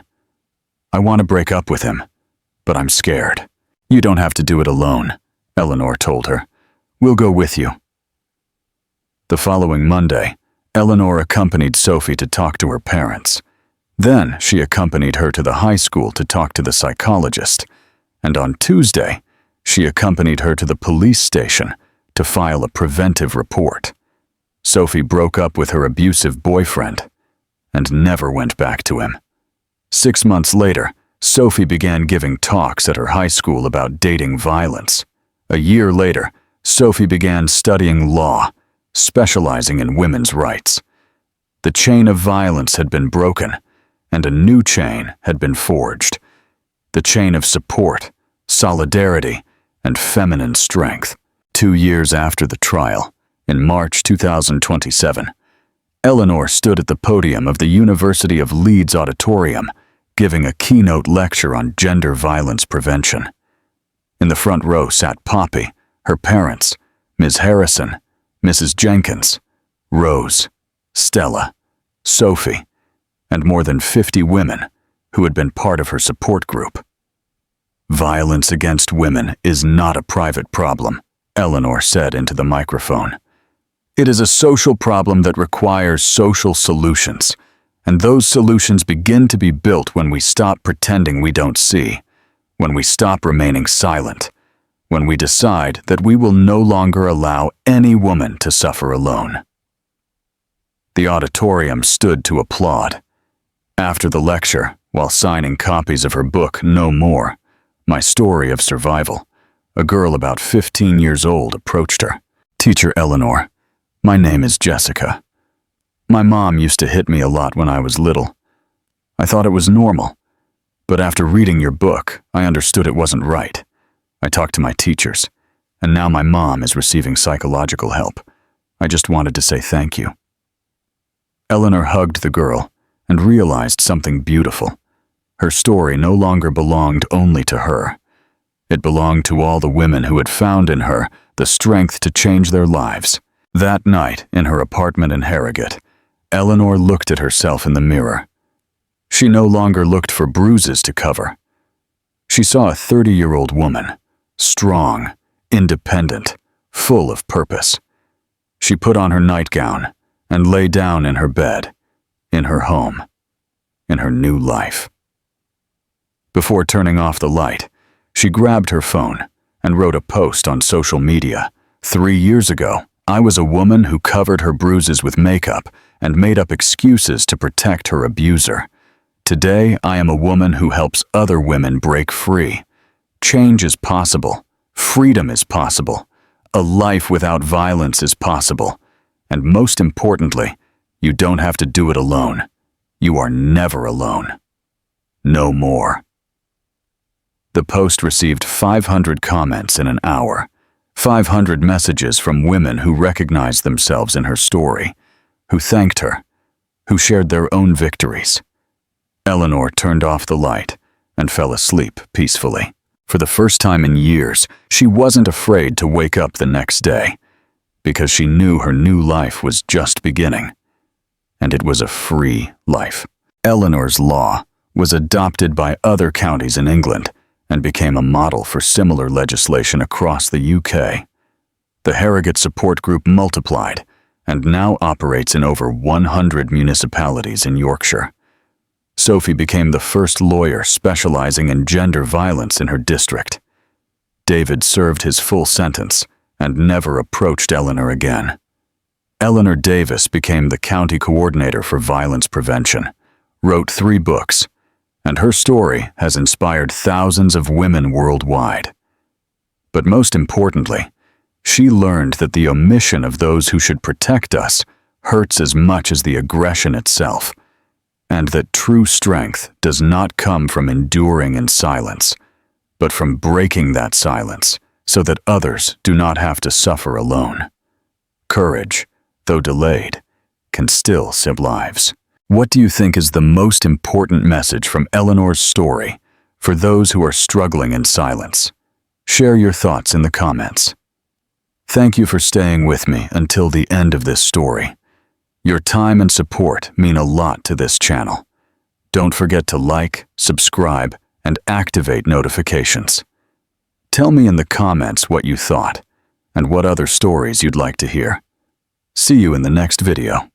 "I want to break up with him, but I'm scared." "You don't have to do it alone," Eleanor told her. "We'll go with you." The following Monday, Eleanor accompanied Sophie to talk to her parents. Then she accompanied her to the high school to talk to the psychologist. And on Tuesday, she accompanied her to the police station to file a preventive report. Sophie broke up with her abusive boyfriend and never went back to him. 6 months later, Sophie began giving talks at her high school about dating violence. A year later, Sophie began studying law, specializing in women's rights. The chain of violence had been broken, and a new chain had been forged. The chain of support, solidarity, and feminine strength. 2 years after the trial, in March 2027, Eleanor stood at the podium of the University of Leeds Auditorium, giving a keynote lecture on gender violence prevention. In the front row sat Poppy, her parents, Ms. Harrison, Mrs. Jenkins, Rose, Stella, Sophie, and more than 50 women who had been part of her support group. "Violence against women is not a private problem," Eleanor said into the microphone. "It is a social problem that requires social solutions, and those solutions begin to be built when we stop pretending we don't see, when we stop remaining silent, when we decide that we will no longer allow any woman to suffer alone." The auditorium stood to applaud. After the lecture, while signing copies of her book No More, My Story of Survival, a girl about 15 years old approached her. "Teacher Eleanor, my name is Jessica. My mom used to hit me a lot when I was little. I thought it was normal, but after reading your book, I understood it wasn't right. I talked to my teachers, and now my mom is receiving psychological help. I just wanted to say thank you." Eleanor hugged the girl and realized something beautiful. Her story no longer belonged only to her. It belonged to all the women who had found in her the strength to change their lives. That night, in her apartment in Harrogate, Eleanor looked at herself in the mirror. She no longer looked for bruises to cover. She saw a 30-year-old woman, strong, independent, full of purpose. She put on her nightgown and lay down in her bed, in her home, in her new life. Before turning off the light, she grabbed her phone and wrote a post on social media. 3 years ago, I was a woman who covered her bruises with makeup and made up excuses to protect her abuser. Today, I am a woman who helps other women break free. Change is possible. Freedom is possible. A life without violence is possible. And most importantly, you don't have to do it alone. You are never alone. No more. The post received 500 comments in an hour, 500 messages from women who recognized themselves in her story, who thanked her, who shared their own victories. Eleanor turned off the light and fell asleep peacefully. For the first time in years, she wasn't afraid to wake up the next day, because she knew her new life was just beginning, and it was a free life. Eleanor's law was adopted by other counties in England and became a model for similar legislation across the UK. The Harrogate support group multiplied and now operates in over 100 municipalities in Yorkshire. Sophie became the first lawyer specializing in gender violence in her district. David served his full sentence and never approached Eleanor again. Eleanor Davis became the county coordinator for violence prevention, wrote 3 books, and her story has inspired thousands of women worldwide. But most importantly, she learned that the omission of those who should protect us hurts as much as the aggression itself, and that true strength does not come from enduring in silence, but from breaking that silence so that others do not have to suffer alone. Courage, though delayed, can still save lives. What do you think is the most important message from Eleanor's story for those who are struggling in silence? Share your thoughts in the comments. Thank you for staying with me until the end of this story. Your time and support mean a lot to this channel. Don't forget to like, subscribe, and activate notifications. Tell me in the comments what you thought and what other stories you'd like to hear. See you in the next video.